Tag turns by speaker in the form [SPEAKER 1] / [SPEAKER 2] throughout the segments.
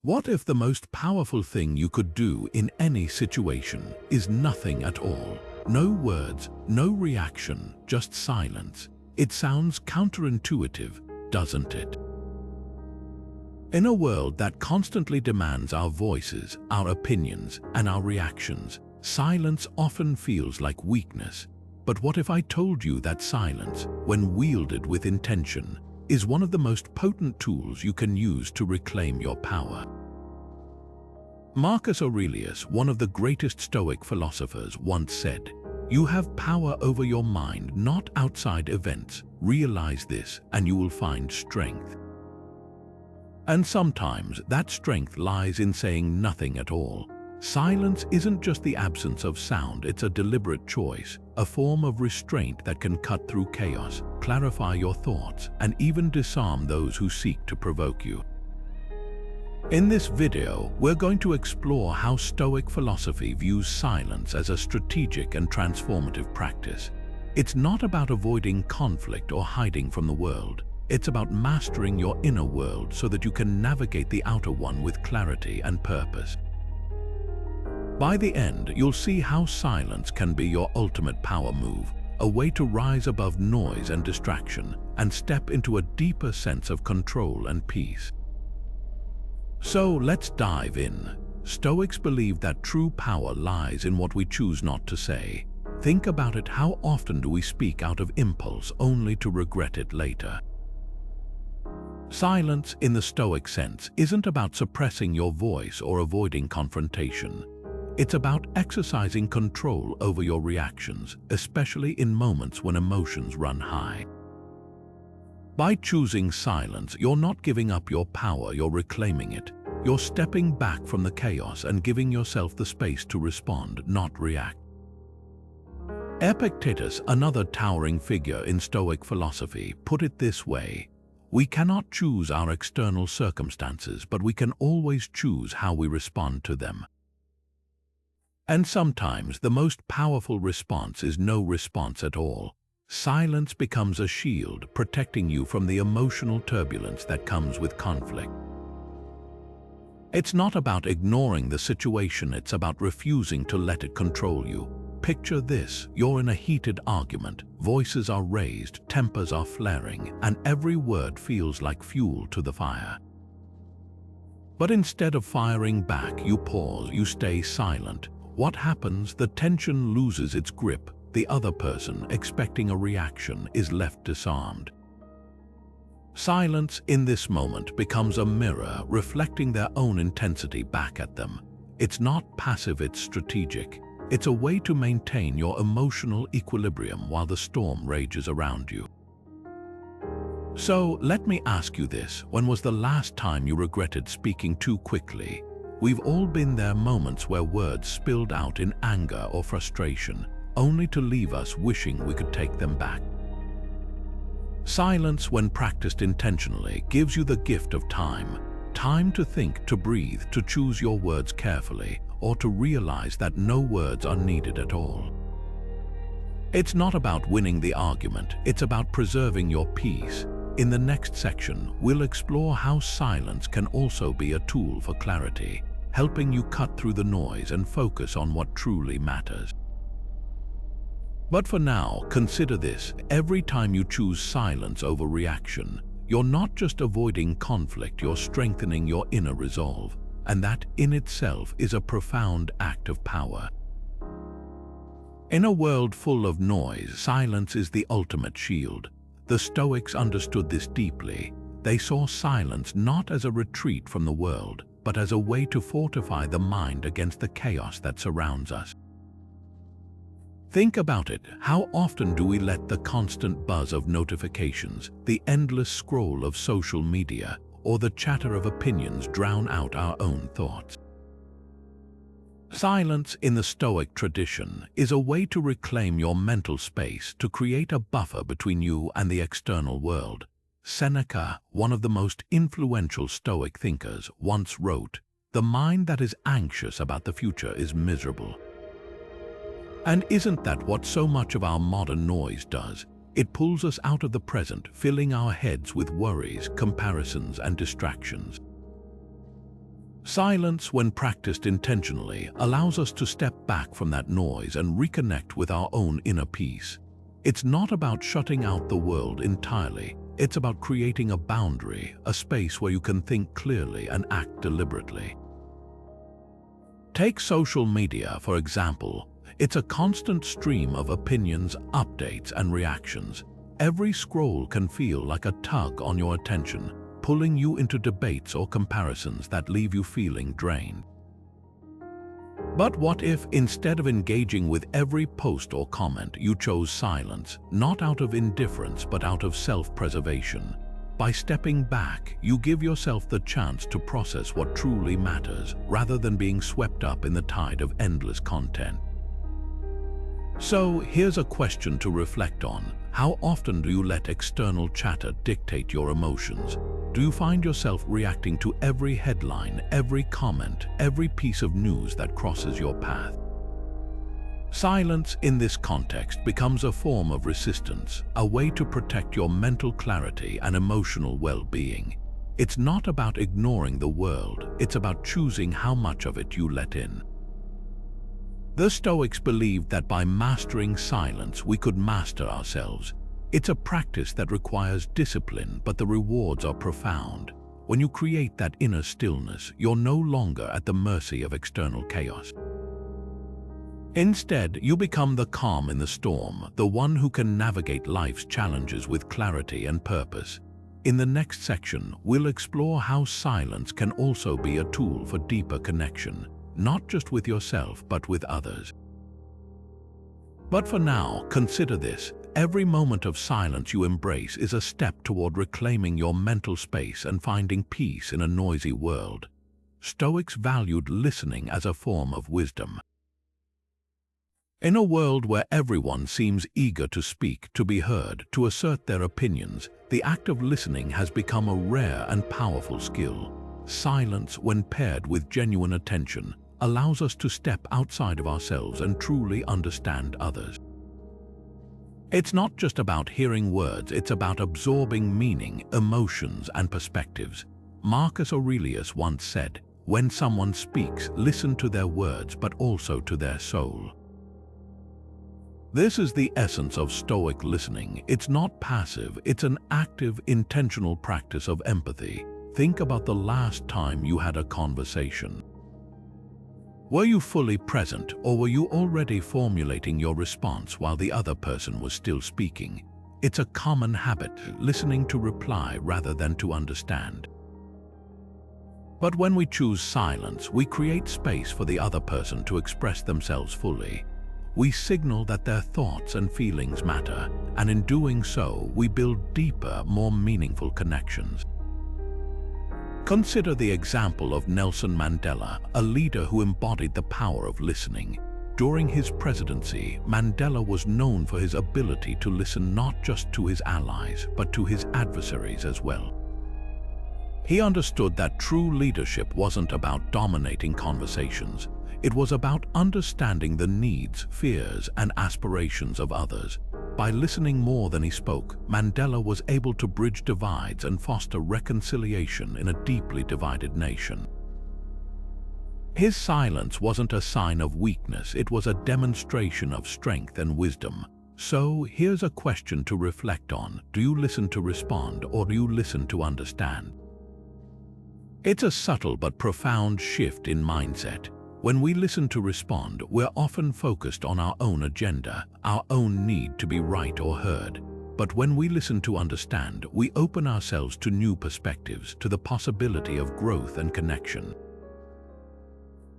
[SPEAKER 1] What if the most powerful thing you could do in any situation is nothing at all? No words, no reaction, just silence. It sounds counterintuitive, doesn't it? In a world that constantly demands our voices, our opinions, and our reactions, silence often feels like weakness. But what if I told you that silence, when wielded with intention, is one of the most potent tools you can use to reclaim your power? Marcus Aurelius, one of the greatest Stoic philosophers, once said, "You have power over your mind, not outside events. Realize this, and you will find strength." And sometimes that strength lies in saying nothing at all. Silence isn't just the absence of sound, it's a deliberate choice, a form of restraint that can cut through chaos, clarify your thoughts, and even disarm those who seek to provoke you. In this video, we're going to explore how Stoic philosophy views silence as a strategic and transformative practice. It's not about avoiding conflict or hiding from the world. It's about mastering your inner world so that you can navigate the outer one with clarity and purpose. By the end, you'll see how silence can be your ultimate power move, a way to rise above noise and distraction and step into a deeper sense of control and peace. So let's dive in. Stoics believe that true power lies in what we choose not to say. Think about it: how often do we speak out of impulse only to regret it later? Silence, in the Stoic sense, isn't about suppressing your voice or avoiding confrontation. It's about exercising control over your reactions, especially in moments when emotions run high. By choosing silence, you're not giving up your power, you're reclaiming it. You're stepping back from the chaos and giving yourself the space to respond, not react. Epictetus, another towering figure in Stoic philosophy, put it this way: "We cannot choose our external circumstances, but we can always choose how we respond to them." And sometimes the most powerful response is no response at all. Silence becomes a shield, protecting you from the emotional turbulence that comes with conflict. It's not about ignoring the situation, it's about refusing to let it control you. Picture this: you're in a heated argument, voices are raised, tempers are flaring, and every word feels like fuel to the fire. But instead of firing back, you pause, you stay silent. What happens? The tension loses its grip. The other person, expecting a reaction, is left disarmed. Silence in this moment becomes a mirror, reflecting their own intensity back at them. It's not passive, it's strategic. It's a way to maintain your emotional equilibrium while the storm rages around you. So let me ask you this: when was the last time you regretted speaking too quickly? We've all been there, moments where words spilled out in anger or frustration, only to leave us wishing we could take them back. Silence, when practiced intentionally, gives you the gift of time. Time to think, to breathe, to choose your words carefully, or to realize that no words are needed at all. It's not about winning the argument, it's about preserving your peace. In the next section, we'll explore how silence can also be a tool for clarity, helping you cut through the noise and focus on what truly matters. But for now, consider this: every time you choose silence over reaction, you're not just avoiding conflict, you're strengthening your inner resolve. And that in itself is a profound act of power. In a world full of noise, silence is the ultimate shield. The Stoics understood this deeply. They saw silence not as a retreat from the world, but as a way to fortify the mind against the chaos that surrounds us. Think about it: how often do we let the constant buzz of notifications, the endless scroll of social media, or the chatter of opinions drown out our own thoughts? Silence, in the Stoic tradition, is a way to reclaim your mental space, to create a buffer between you and the external world. Seneca, one of the most influential Stoic thinkers, once wrote, "The mind that is anxious about the future is miserable." And isn't that what so much of our modern noise does? It pulls us out of the present, filling our heads with worries, comparisons, and distractions. Silence, when practiced intentionally, allows us to step back from that noise and reconnect with our own inner peace. It's not about shutting out the world entirely. It's about creating a boundary, a space where you can think clearly and act deliberately. Take social media, for example. It's a constant stream of opinions, updates, and reactions. Every scroll can feel like a tug on your attention, pulling you into debates or comparisons that leave you feeling drained. But what if, instead of engaging with every post or comment, you chose silence, not out of indifference but out of self-preservation? By stepping back, you give yourself the chance to process what truly matters, rather than being swept up in the tide of endless content. So, here's a question to reflect on. How often do you let external chatter dictate your emotions? Do you find yourself reacting to every headline, every comment, every piece of news that crosses your path? Silence in this context becomes a form of resistance, a way to protect your mental clarity and emotional well-being. It's not about ignoring the world, it's about choosing how much of it you let in. The Stoics believed that by mastering silence, we could master ourselves. It's a practice that requires discipline, but the rewards are profound. When you create that inner stillness, you're no longer at the mercy of external chaos. Instead, you become the calm in the storm, the one who can navigate life's challenges with clarity and purpose. In the next section, we'll explore how silence can also be a tool for deeper connection, not just with yourself, but with others. But for now, consider this. Every moment of silence you embrace is a step toward reclaiming your mental space and finding peace in a noisy world. Stoics valued listening as a form of wisdom. In a world where everyone seems eager to speak, to be heard, to assert their opinions, the act of listening has become a rare and powerful skill. Silence, when paired with genuine attention, allows us to step outside of ourselves and truly understand others. It's not just about hearing words, it's about absorbing meaning, emotions, and perspectives. Marcus Aurelius once said, "When someone speaks, listen to their words, but also to their soul." This is the essence of Stoic listening. It's not passive, it's an active, intentional practice of empathy. Think about the last time you had a conversation. Were you fully present, or were you already formulating your response while the other person was still speaking? It's a common habit, listening to reply rather than to understand. But when we choose silence, we create space for the other person to express themselves fully. We signal that their thoughts and feelings matter, and in doing so, we build deeper, more meaningful connections. Consider the example of Nelson Mandela, a leader who embodied the power of listening. During his presidency, Mandela was known for his ability to listen not just to his allies, but to his adversaries as well. He understood that true leadership wasn't about dominating conversations. It was about understanding the needs, fears, and aspirations of others. By listening more than he spoke, Mandela was able to bridge divides and foster reconciliation in a deeply divided nation. His silence wasn't a sign of weakness, it was a demonstration of strength and wisdom. So, here's a question to reflect on. Do you listen to respond, or do you listen to understand? It's a subtle but profound shift in mindset. When we listen to respond, we're often focused on our own agenda, our own need to be right or heard. But when we listen to understand, we open ourselves to new perspectives, to the possibility of growth and connection.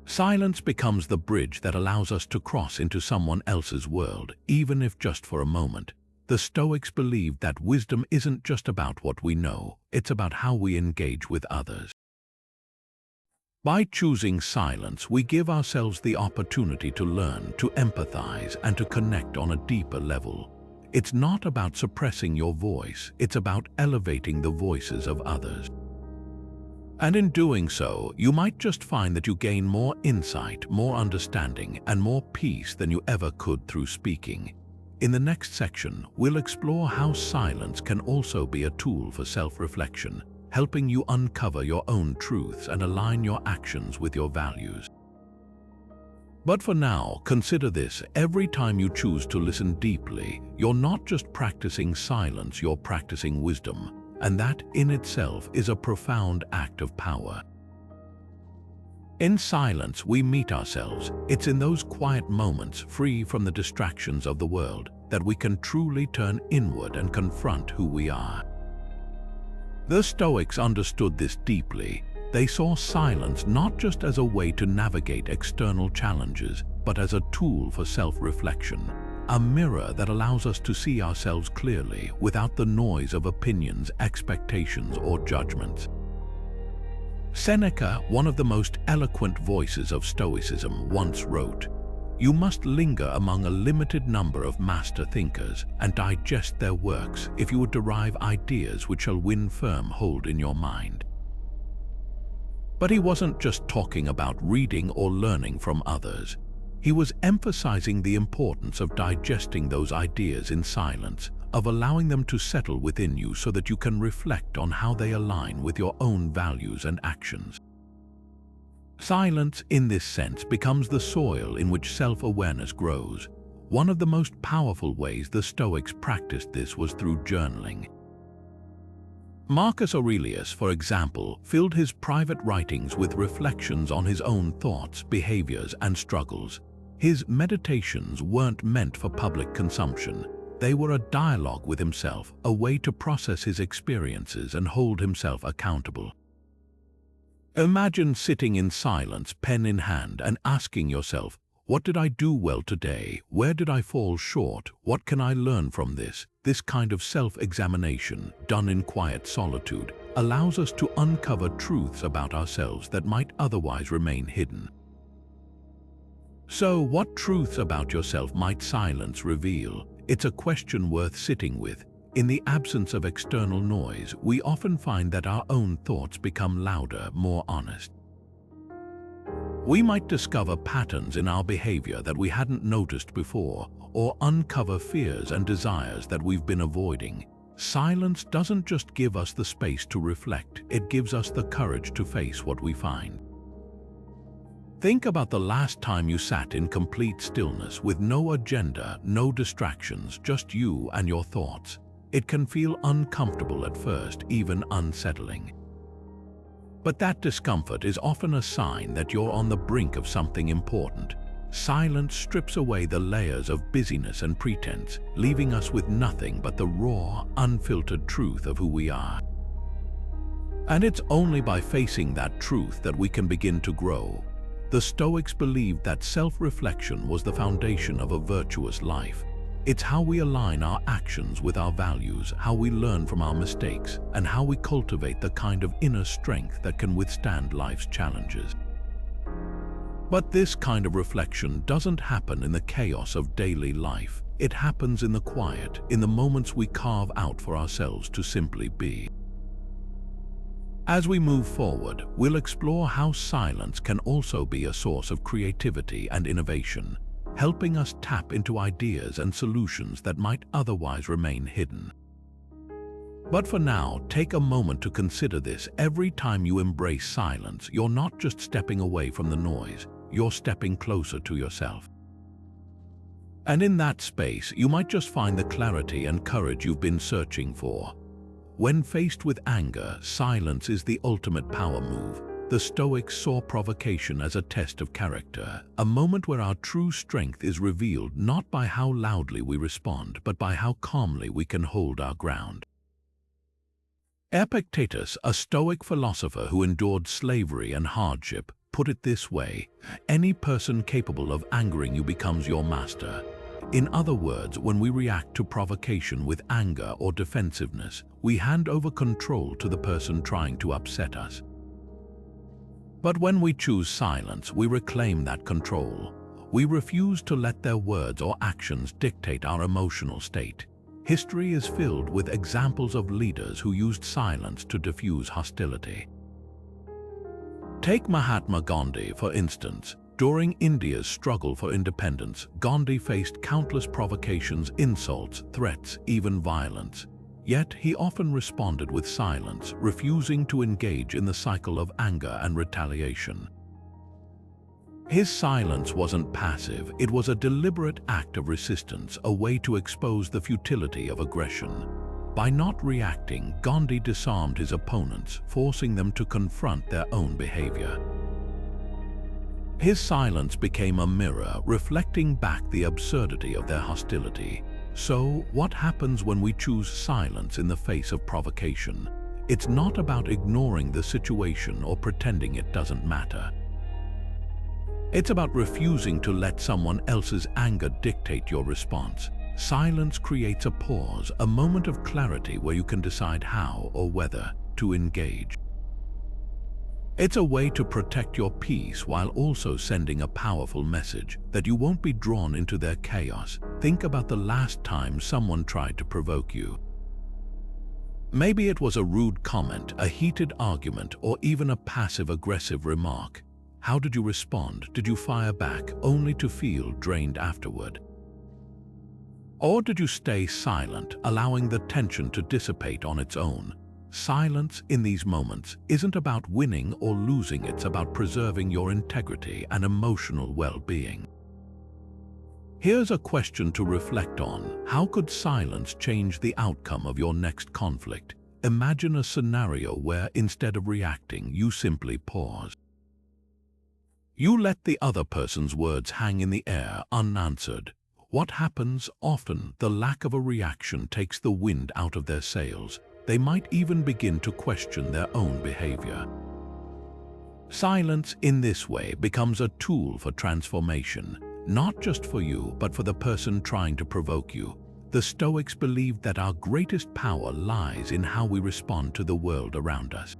[SPEAKER 1] Silence becomes the bridge that allows us to cross into someone else's world, even if just for a moment. The Stoics believed that wisdom isn't just about what we know, it's about how we engage with others. By choosing silence, we give ourselves the opportunity to learn, to empathize, and to connect on a deeper level. It's not about suppressing your voice, it's about elevating the voices of others. And in doing so, you might just find that you gain more insight, more understanding, and more peace than you ever could through speaking. In the next section, we'll explore how silence can also be a tool for self-reflection, helping you uncover your own truths and align your actions with your values. But for now, consider this: every time you choose to listen deeply, you're not just practicing silence, you're practicing wisdom, and that in itself is a profound act of power. In silence, we meet ourselves. It's in those quiet moments, free from the distractions of the world, that we can truly turn inward and confront who we are. The Stoics understood this deeply. They saw silence not just as a way to navigate external challenges, but as a tool for self-reflection, a mirror that allows us to see ourselves clearly without the noise of opinions, expectations, or judgments. Seneca, one of the most eloquent voices of Stoicism, once wrote, "You must linger among a limited number of master thinkers and digest their works if you would derive ideas which shall win firm hold in your mind." But he wasn't just talking about reading or learning from others. He was emphasizing the importance of digesting those ideas in silence, of allowing them to settle within you so that you can reflect on how they align with your own values and actions. Silence, in this sense, becomes the soil in which self-awareness grows. One of the most powerful ways the Stoics practiced this was through journaling. Marcus Aurelius, for example, filled his private writings with reflections on his own thoughts, behaviors, and struggles. His meditations weren't meant for public consumption. They were a dialogue with himself, a way to process his experiences and hold himself accountable. Imagine sitting in silence, pen in hand, and asking yourself, what did I do well today? Where did I fall short? What can I learn from this? This kind of self-examination, done in quiet solitude, allows us to uncover truths about ourselves that might otherwise remain hidden. So, what truths about yourself might silence reveal? It's a question worth sitting with. In the absence of external noise, we often find that our own thoughts become louder, more honest. We might discover patterns in our behavior that we hadn't noticed before, or uncover fears and desires that we've been avoiding. Silence doesn't just give us the space to reflect, it gives us the courage to face what we find. Think about the last time you sat in complete stillness with no agenda, no distractions, just you and your thoughts. It can feel uncomfortable at first, even unsettling. But that discomfort is often a sign that you're on the brink of something important. Silence strips away the layers of busyness and pretense, leaving us with nothing but the raw, unfiltered truth of who we are. And it's only by facing that truth that we can begin to grow. The Stoics believed that self-reflection was the foundation of a virtuous life. It's how we align our actions with our values, how we learn from our mistakes, and how we cultivate the kind of inner strength that can withstand life's challenges. But this kind of reflection doesn't happen in the chaos of daily life. It happens in the quiet, in the moments we carve out for ourselves to simply be. As we move forward, we'll explore how silence can also be a source of creativity and innovation, helping us tap into ideas and solutions that might otherwise remain hidden. But for now, take a moment to consider this. Every time you embrace silence, you're not just stepping away from the noise, you're stepping closer to yourself. And in that space, you might just find the clarity and courage you've been searching for. When faced with anger, silence is the ultimate power move. The Stoics saw provocation as a test of character, a moment where our true strength is revealed not by how loudly we respond, but by how calmly we can hold our ground. Epictetus, a Stoic philosopher who endured slavery and hardship, put it this way: any person capable of angering you becomes your master. In other words, when we react to provocation with anger or defensiveness, we hand over control to the person trying to upset us. But when we choose silence, we reclaim that control. We refuse to let their words or actions dictate our emotional state. History is filled with examples of leaders who used silence to diffuse hostility. Take Mahatma Gandhi, for instance. During India's struggle for independence, Gandhi faced countless provocations, insults, threats, even violence. Yet he often responded with silence, refusing to engage in the cycle of anger and retaliation. His silence wasn't passive, it was a deliberate act of resistance, a way to expose the futility of aggression. By not reacting, Gandhi disarmed his opponents, forcing them to confront their own behavior. His silence became a mirror, reflecting back the absurdity of their hostility. So, what happens when we choose silence in the face of provocation? It's not about ignoring the situation or pretending it doesn't matter. It's about refusing to let someone else's anger dictate your response. Silence creates a pause, a moment of clarity where you can decide how or whether to engage. It's a way to protect your peace while also sending a powerful message that you won't be drawn into their chaos. Think about the last time someone tried to provoke you. Maybe it was a rude comment, a heated argument, or even a passive-aggressive remark. How did you respond? Did you fire back only to feel drained afterward? Or did you stay silent, allowing the tension to dissipate on its own? Silence in these moments isn't about winning or losing, it's about preserving your integrity and emotional well-being. Here's a question to reflect on. How could silence change the outcome of your next conflict? Imagine a scenario where, instead of reacting, you simply pause. You let the other person's words hang in the air, unanswered. What happens? Often, the lack of a reaction takes the wind out of their sails. They might even begin to question their own behavior. Silence in this way becomes a tool for transformation, not just for you, but for the person trying to provoke you. The Stoics believed that our greatest power lies in how we respond to the world around us.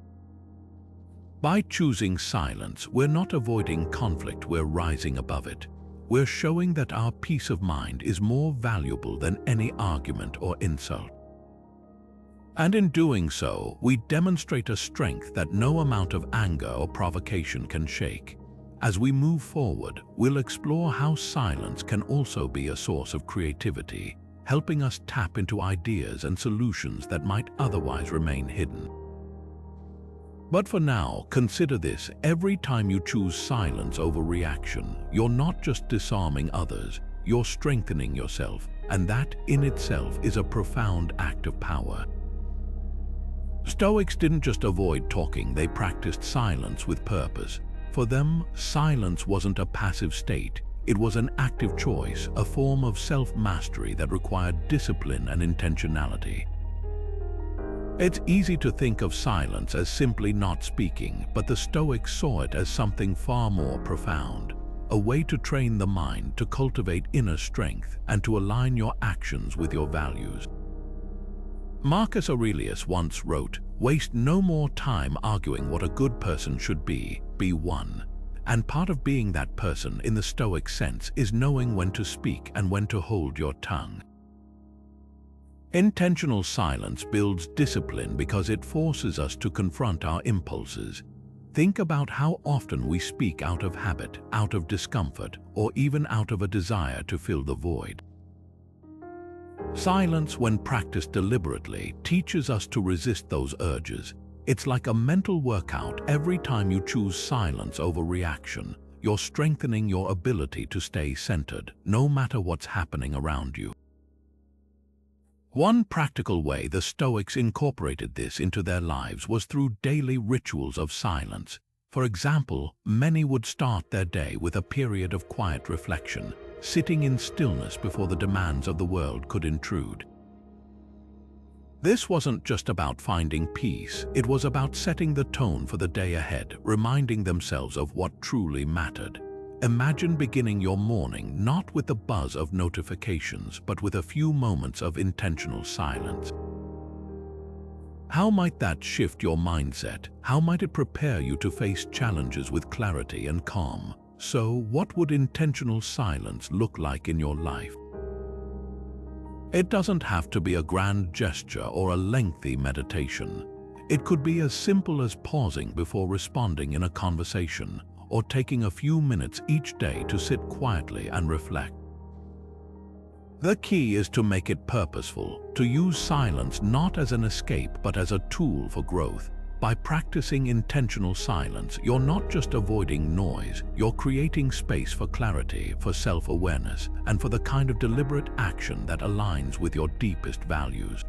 [SPEAKER 1] By choosing silence, we're not avoiding conflict, we're rising above it. We're showing that our peace of mind is more valuable than any argument or insult. And in doing so, we demonstrate a strength that no amount of anger or provocation can shake. As we move forward, we'll explore how silence can also be a source of creativity, helping us tap into ideas and solutions that might otherwise remain hidden. But for now, consider this: every time you choose silence over reaction, you're not just disarming others, you're strengthening yourself, and that in itself is a profound act of power. Stoics didn't just avoid talking, they practiced silence with purpose. For them, silence wasn't a passive state, it was an active choice, a form of self-mastery that required discipline and intentionality. It's easy to think of silence as simply not speaking, but the Stoics saw it as something far more profound, a way to train the mind to cultivate inner strength and to align your actions with your values. Marcus Aurelius once wrote, "Waste no more time arguing what a good person should be one." And part of being that person in the Stoic sense is knowing when to speak and when to hold your tongue. Intentional silence builds discipline because it forces us to confront our impulses. Think about how often we speak out of habit, out of discomfort, or even out of a desire to fill the void. Silence, when practiced deliberately, teaches us to resist those urges. It's like a mental workout. Every time you choose silence over reaction, you're strengthening your ability to stay centered, no matter what's happening around you. One practical way the Stoics incorporated this into their lives was through daily rituals of silence. For example, many would start their day with a period of quiet reflection, sitting in stillness before the demands of the world could intrude. This wasn't just about finding peace, it was about setting the tone for the day ahead, reminding themselves of what truly mattered. Imagine beginning your morning not with the buzz of notifications, but with a few moments of intentional silence. How might that shift your mindset? How might it prepare you to face challenges with clarity and calm? So, what would intentional silence look like in your life? It doesn't have to be a grand gesture or a lengthy meditation. It could be as simple as pausing before responding in a conversation, or taking a few minutes each day to sit quietly and reflect. The key is to make it purposeful, to use silence not as an escape but as a tool for growth. By practicing intentional silence, you're not just avoiding noise, you're creating space for clarity, for self-awareness, and for the kind of deliberate action that aligns with your deepest values.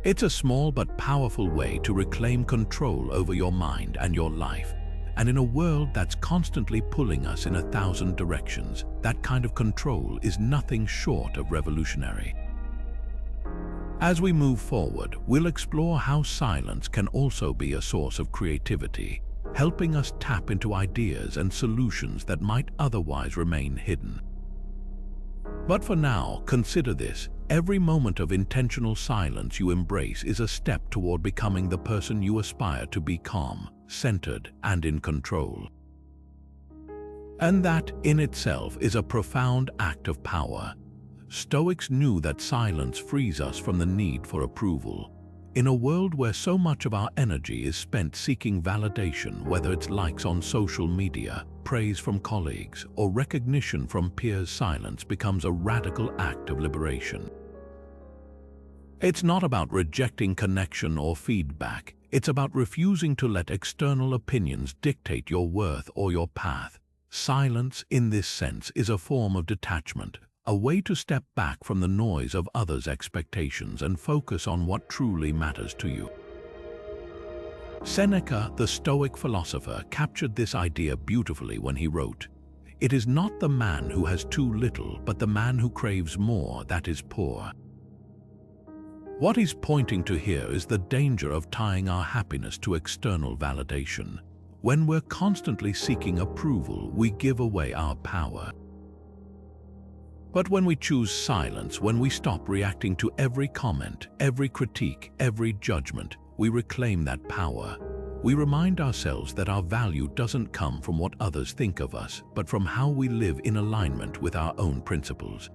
[SPEAKER 1] It's a small but powerful way to reclaim control over your mind and your life. And in a world that's constantly pulling us in 1,000 directions, that kind of control is nothing short of revolutionary. As we move forward, we'll explore how silence can also be a source of creativity, helping us tap into ideas and solutions that might otherwise remain hidden. But for now, consider this: every moment of intentional silence you embrace is a step toward becoming the person you aspire to be: calm, centered, and in control. And that, in itself, is a profound act of power. Stoics knew that silence frees us from the need for approval. In a world where so much of our energy is spent seeking validation, whether it's likes on social media, praise from colleagues, or recognition from peers, silence becomes a radical act of liberation. It's not about rejecting connection or feedback. It's about refusing to let external opinions dictate your worth or your path. Silence, in this sense, is a form of detachment, a way to step back from the noise of others' expectations and focus on what truly matters to you. Seneca, the Stoic philosopher, captured this idea beautifully when he wrote, "It is not the man who has too little, but the man who craves more that is poor." What he's pointing to here is the danger of tying our happiness to external validation. When we're constantly seeking approval, we give away our power. But when we choose silence, when we stop reacting to every comment, every critique, every judgment, we reclaim that power. We remind ourselves that our value doesn't come from what others think of us, but from how we live in alignment with our own principles.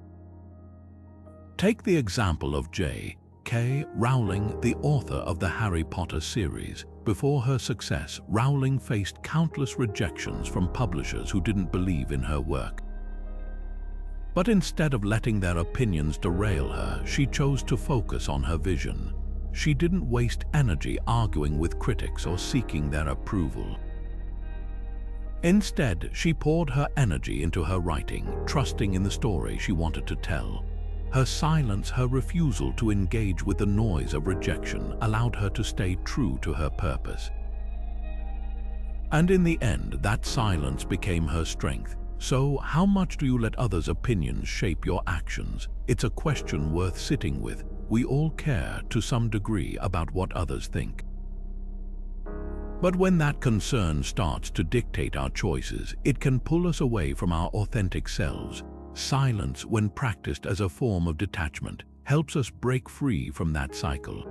[SPEAKER 1] Take the example of J.K. Rowling, the author of the Harry Potter series. Before her success, Rowling faced countless rejections from publishers who didn't believe in her work. But instead of letting their opinions derail her, she chose to focus on her vision. She didn't waste energy arguing with critics or seeking their approval. Instead, she poured her energy into her writing, trusting in the story she wanted to tell. Her silence, her refusal to engage with the noise of rejection, allowed her to stay true to her purpose. And in the end, that silence became her strength. So, how much do you let others' opinions shape your actions? It's a question worth sitting with. We all care, to some degree, about what others think. But when that concern starts to dictate our choices, it can pull us away from our authentic selves. Silence, when practiced as a form of detachment, helps us break free from that cycle.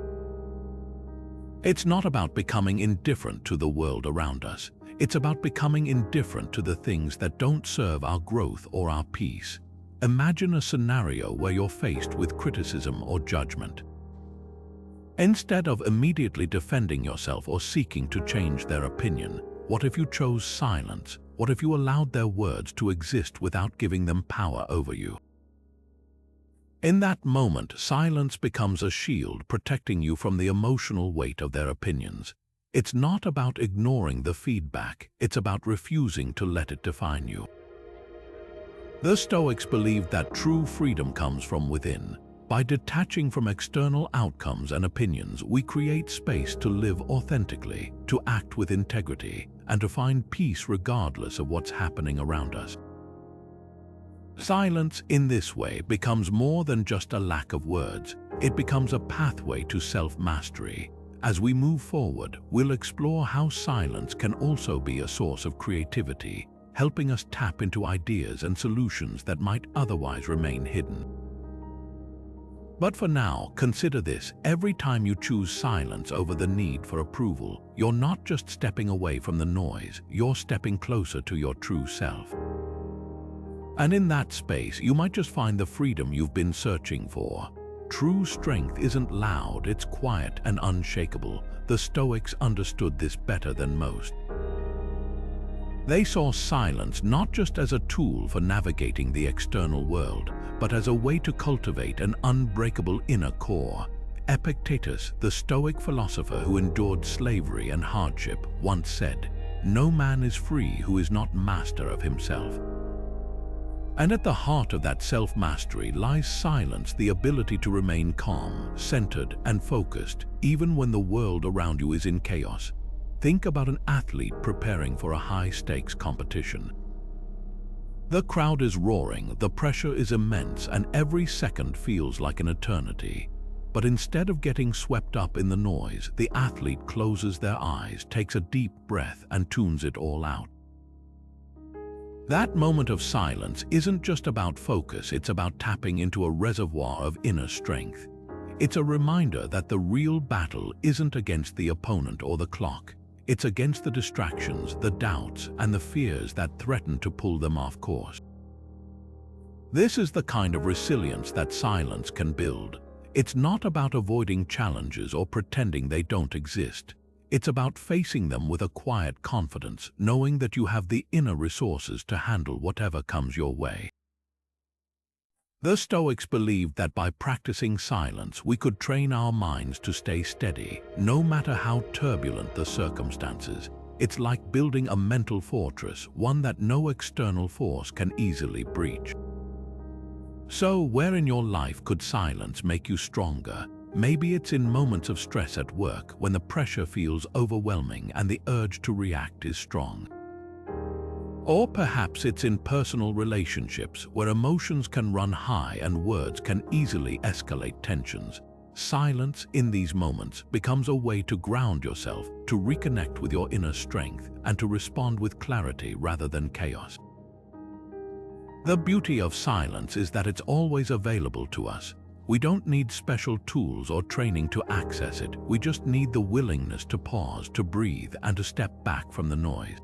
[SPEAKER 1] It's not about becoming indifferent to the world around us. It's about becoming indifferent to the things that don't serve our growth or our peace. Imagine a scenario where you're faced with criticism or judgment. Instead of immediately defending yourself or seeking to change their opinion, what if you chose silence? What if you allowed their words to exist without giving them power over you? In that moment, silence becomes a shield protecting you from the emotional weight of their opinions. It's not about ignoring the feedback, it's about refusing to let it define you. The Stoics believed that true freedom comes from within. By detaching from external outcomes and opinions, we create space to live authentically, to act with integrity, and to find peace regardless of what's happening around us. Silence, in this way, becomes more than just a lack of words. It becomes a pathway to self-mastery. As we move forward, we'll explore how silence can also be a source of creativity, helping us tap into ideas and solutions that might otherwise remain hidden. But for now, consider this: every time you choose silence over the need for approval, you're not just stepping away from the noise, you're stepping closer to your true self. And in that space, you might just find the freedom you've been searching for. True strength isn't loud, it's quiet and unshakable. The Stoics understood this better than most. They saw silence not just as a tool for navigating the external world, but as a way to cultivate an unbreakable inner core. Epictetus, the Stoic philosopher who endured slavery and hardship, once said, "No man is free who is not master of himself." And at the heart of that self-mastery lies silence, the ability to remain calm, centered, and focused, even when the world around you is in chaos. Think about an athlete preparing for a high-stakes competition. The crowd is roaring, the pressure is immense, and every second feels like an eternity. But instead of getting swept up in the noise, the athlete closes their eyes, takes a deep breath, and tunes it all out. That moment of silence isn't just about focus, it's about tapping into a reservoir of inner strength. It's a reminder that the real battle isn't against the opponent or the clock. It's against the distractions, the doubts, and the fears that threaten to pull them off course. This is the kind of resilience that silence can build. It's not about avoiding challenges or pretending they don't exist. It's about facing them with a quiet confidence, knowing that you have the inner resources to handle whatever comes your way. The Stoics believed that by practicing silence, we could train our minds to stay steady, no matter how turbulent the circumstances. It's like building a mental fortress, one that no external force can easily breach. So, where in your life could silence make you stronger? Maybe it's in moments of stress at work, when the pressure feels overwhelming and the urge to react is strong. Or perhaps it's in personal relationships, where emotions can run high and words can easily escalate tensions. Silence in these moments becomes a way to ground yourself, to reconnect with your inner strength, and to respond with clarity rather than chaos. The beauty of silence is that it's always available to us. We don't need special tools or training to access it. We just need the willingness to pause, to breathe, and to step back from the noise.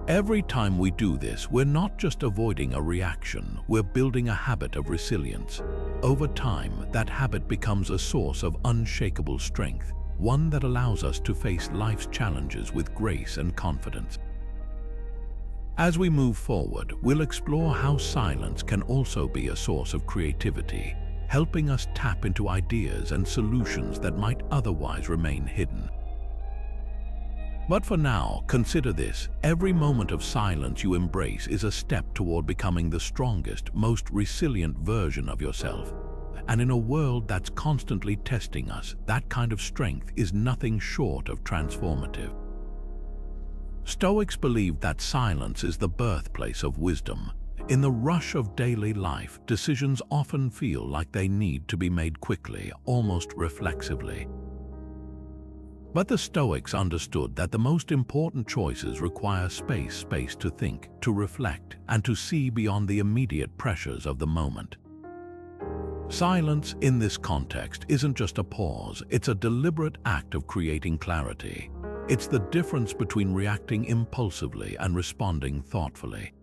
[SPEAKER 1] Every time we do this, we're not just avoiding a reaction, we're building a habit of resilience. Over time, that habit becomes a source of unshakable strength, one that allows us to face life's challenges with grace and confidence. As we move forward, we'll explore how silence can also be a source of creativity, helping us tap into ideas and solutions that might otherwise remain hidden. But for now, consider this: every moment of silence you embrace is a step toward becoming the strongest, most resilient version of yourself. And in a world that's constantly testing us, that kind of strength is nothing short of transformative. Stoics believed that silence is the birthplace of wisdom. In the rush of daily life, decisions often feel like they need to be made quickly, almost reflexively. But the Stoics understood that the most important choices require space to think, to reflect, and to see beyond the immediate pressures of the moment. Silence in this context isn't just a pause, it's a deliberate act of creating clarity. It's the difference between reacting impulsively and responding thoughtfully.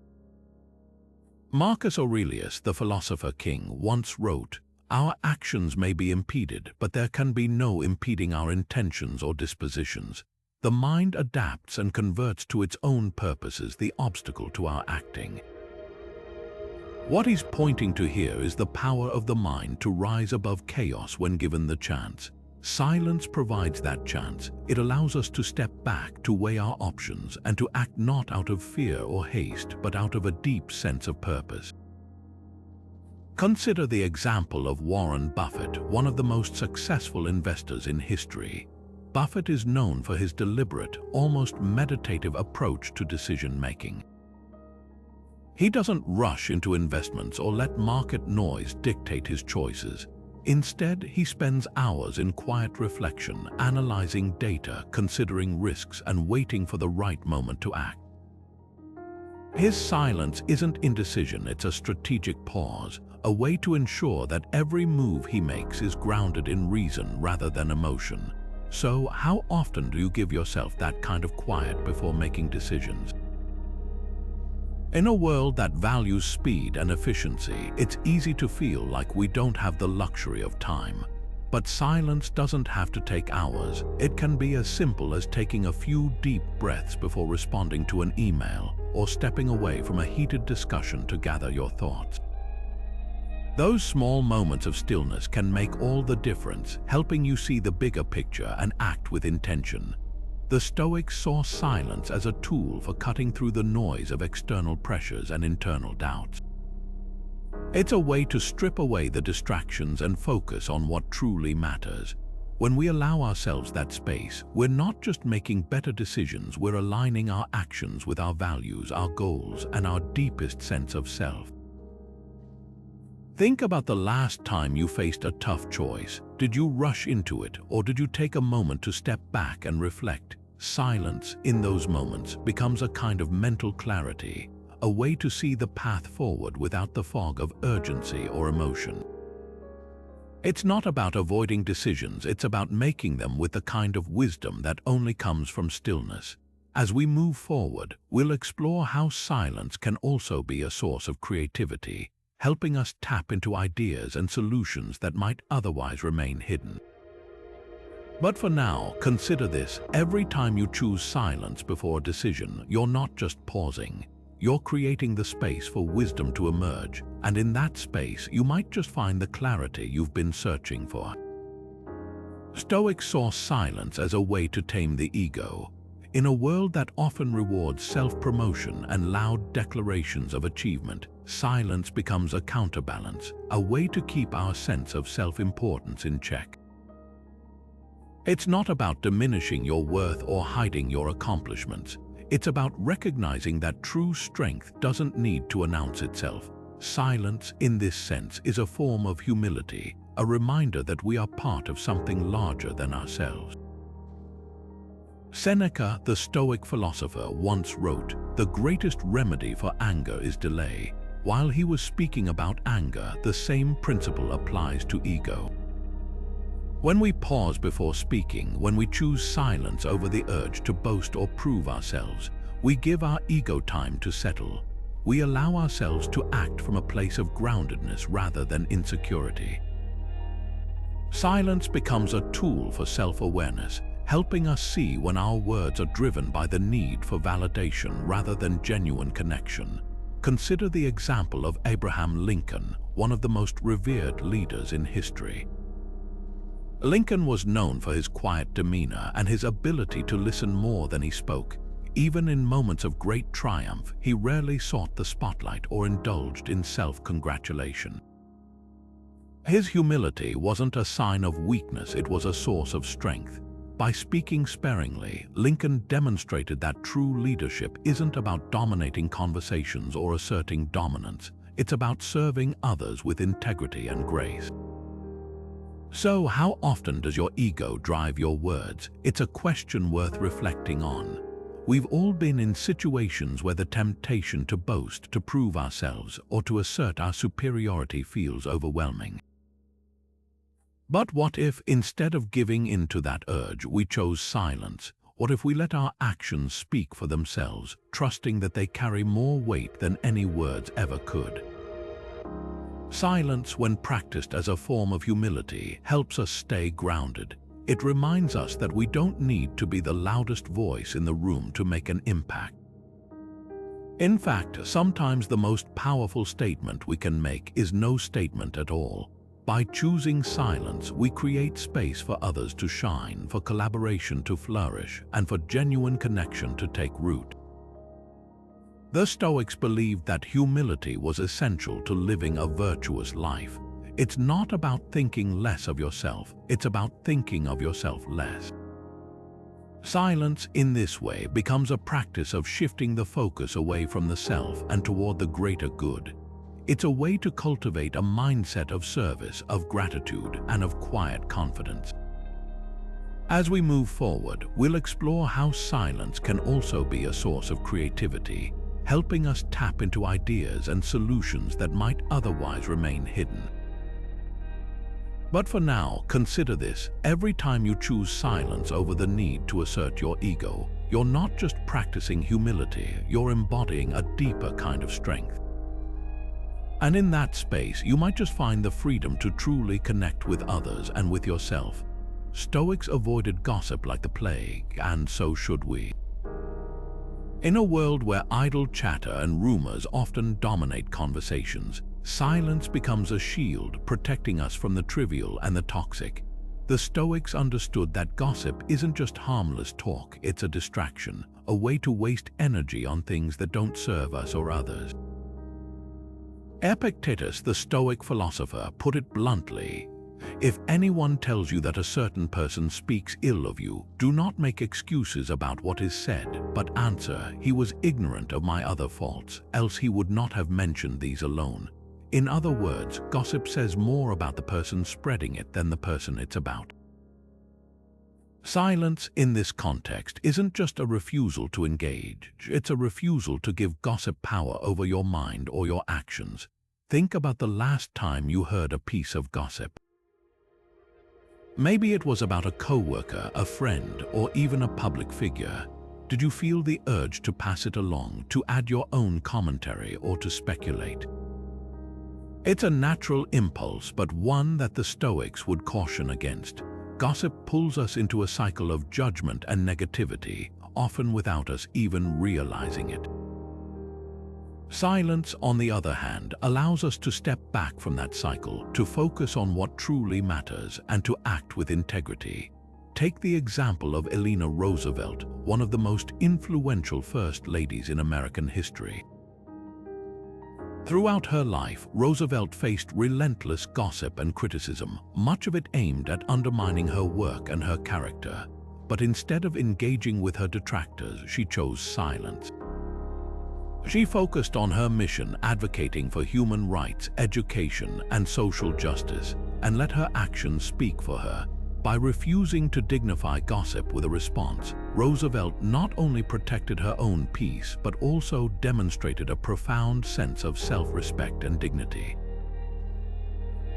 [SPEAKER 1] Marcus Aurelius, the philosopher king, once wrote, "Our actions may be impeded, but there can be no impeding our intentions or dispositions. The mind adapts and converts to its own purposes the obstacle to our acting." What he's pointing to here is the power of the mind to rise above chaos when given the chance. Silence provides that chance. It allows us to step back, to weigh our options, and to act not out of fear or haste, but out of a deep sense of purpose. Consider the example of Warren Buffett, one of the most successful investors in history. Buffett is known for his deliberate, almost meditative approach to decision-making. He doesn't rush into investments or let market noise dictate his choices. Instead, he spends hours in quiet reflection, analyzing data, considering risks, and waiting for the right moment to act. His silence isn't indecision, it's a strategic pause, a way to ensure that every move he makes is grounded in reason rather than emotion. So, how often do you give yourself that kind of quiet before making decisions? In a world that values speed and efficiency, it's easy to feel like we don't have the luxury of time. But silence doesn't have to take hours. It can be as simple as taking a few deep breaths before responding to an email or stepping away from a heated discussion to gather your thoughts. Those small moments of stillness can make all the difference, helping you see the bigger picture and act with intention. The Stoics saw silence as a tool for cutting through the noise of external pressures and internal doubts. It's a way to strip away the distractions and focus on what truly matters. When we allow ourselves that space, we're not just making better decisions, we're aligning our actions with our values, our goals, and our deepest sense of self. Think about the last time you faced a tough choice. Did you rush into it, or did you take a moment to step back and reflect? Silence in those moments becomes a kind of mental clarity, a way to see the path forward without the fog of urgency or emotion. It's not about avoiding decisions, it's about making them with the kind of wisdom that only comes from stillness. As we move forward, we'll explore how silence can also be a source of creativity, helping us tap into ideas and solutions that might otherwise remain hidden. But for now, consider this: every time you choose silence before a decision, you're not just pausing. You're creating the space for wisdom to emerge, and in that space, you might just find the clarity you've been searching for. Stoics saw silence as a way to tame the ego. In a world that often rewards self-promotion and loud declarations of achievement, silence becomes a counterbalance, a way to keep our sense of self-importance in check. It's not about diminishing your worth or hiding your accomplishments. It's about recognizing that true strength doesn't need to announce itself. Silence, in this sense, is a form of humility, a reminder that we are part of something larger than ourselves. Seneca, the Stoic philosopher, once wrote, "The greatest remedy for anger is delay." While he was speaking about anger, the same principle applies to ego. When we pause before speaking, when we choose silence over the urge to boast or prove ourselves, we give our ego time to settle. We allow ourselves to act from a place of groundedness rather than insecurity. Silence becomes a tool for self-awareness, helping us see when our words are driven by the need for validation rather than genuine connection. Consider the example of Abraham Lincoln, one of the most revered leaders in history. Lincoln was known for his quiet demeanor and his ability to listen more than he spoke. Even in moments of great triumph, he rarely sought the spotlight or indulged in self-congratulation. His humility wasn't a sign of weakness, it was a source of strength. By speaking sparingly, Lincoln demonstrated that true leadership isn't about dominating conversations or asserting dominance. It's about serving others with integrity and grace. So, how often does your ego drive your words? It's a question worth reflecting on. We've all been in situations where the temptation to boast, to prove ourselves, or to assert our superiority feels overwhelming. But what if, instead of giving in to that urge, we chose silence? What if we let our actions speak for themselves, trusting that they carry more weight than any words ever could? Silence, when practiced as a form of humility, helps us stay grounded. It reminds us that we don't need to be the loudest voice in the room to make an impact. In fact, sometimes the most powerful statement we can make is no statement at all. By choosing silence, we create space for others to shine, for collaboration to flourish, and for genuine connection to take root. The Stoics believed that humility was essential to living a virtuous life. It's not about thinking less of yourself, it's about thinking of yourself less. Silence, in this way, becomes a practice of shifting the focus away from the self and toward the greater good. It's a way to cultivate a mindset of service, of gratitude, and of quiet confidence. As we move forward, we'll explore how silence can also be a source of creativity, helping us tap into ideas and solutions that might otherwise remain hidden. But for now, consider this: every time you choose silence over the need to assert your ego, you're not just practicing humility, you're embodying a deeper kind of strength. And in that space, you might just find the freedom to truly connect with others and with yourself. Stoics avoided gossip like the plague, and so should we. In a world where idle chatter and rumors often dominate conversations, silence becomes a shield protecting us from the trivial and the toxic. The Stoics understood that gossip isn't just harmless talk, it's a distraction, a way to waste energy on things that don't serve us or others. Epictetus, the Stoic philosopher, put it bluntly: if anyone tells you that a certain person speaks ill of you, do not make excuses about what is said, but answer, "He was ignorant of my other faults, else he would not have mentioned these alone." In other words, gossip says more about the person spreading it than the person it's about. Silence in this context isn't just a refusal to engage, it's a refusal to give gossip power over your mind or your actions. Think about the last time you heard a piece of gossip. Maybe it was about a coworker, a friend, or even a public figure. Did you feel the urge to pass it along, to add your own commentary, or to speculate? It's a natural impulse, but one that the Stoics would caution against. Gossip pulls us into a cycle of judgment and negativity, often without us even realizing it. Silence, on the other hand, allows us to step back from that cycle, to focus on what truly matters, and to act with integrity. Take the example of Eleanor Roosevelt, one of the most influential first ladies in American history. Throughout her life, Roosevelt faced relentless gossip and criticism, much of it aimed at undermining her work and her character. But instead of engaging with her detractors, she chose silence. She focused on her mission, advocating for human rights, education, and social justice, and let her actions speak for her. By refusing to dignify gossip with a response, Roosevelt not only protected her own peace, but also demonstrated a profound sense of self-respect and dignity.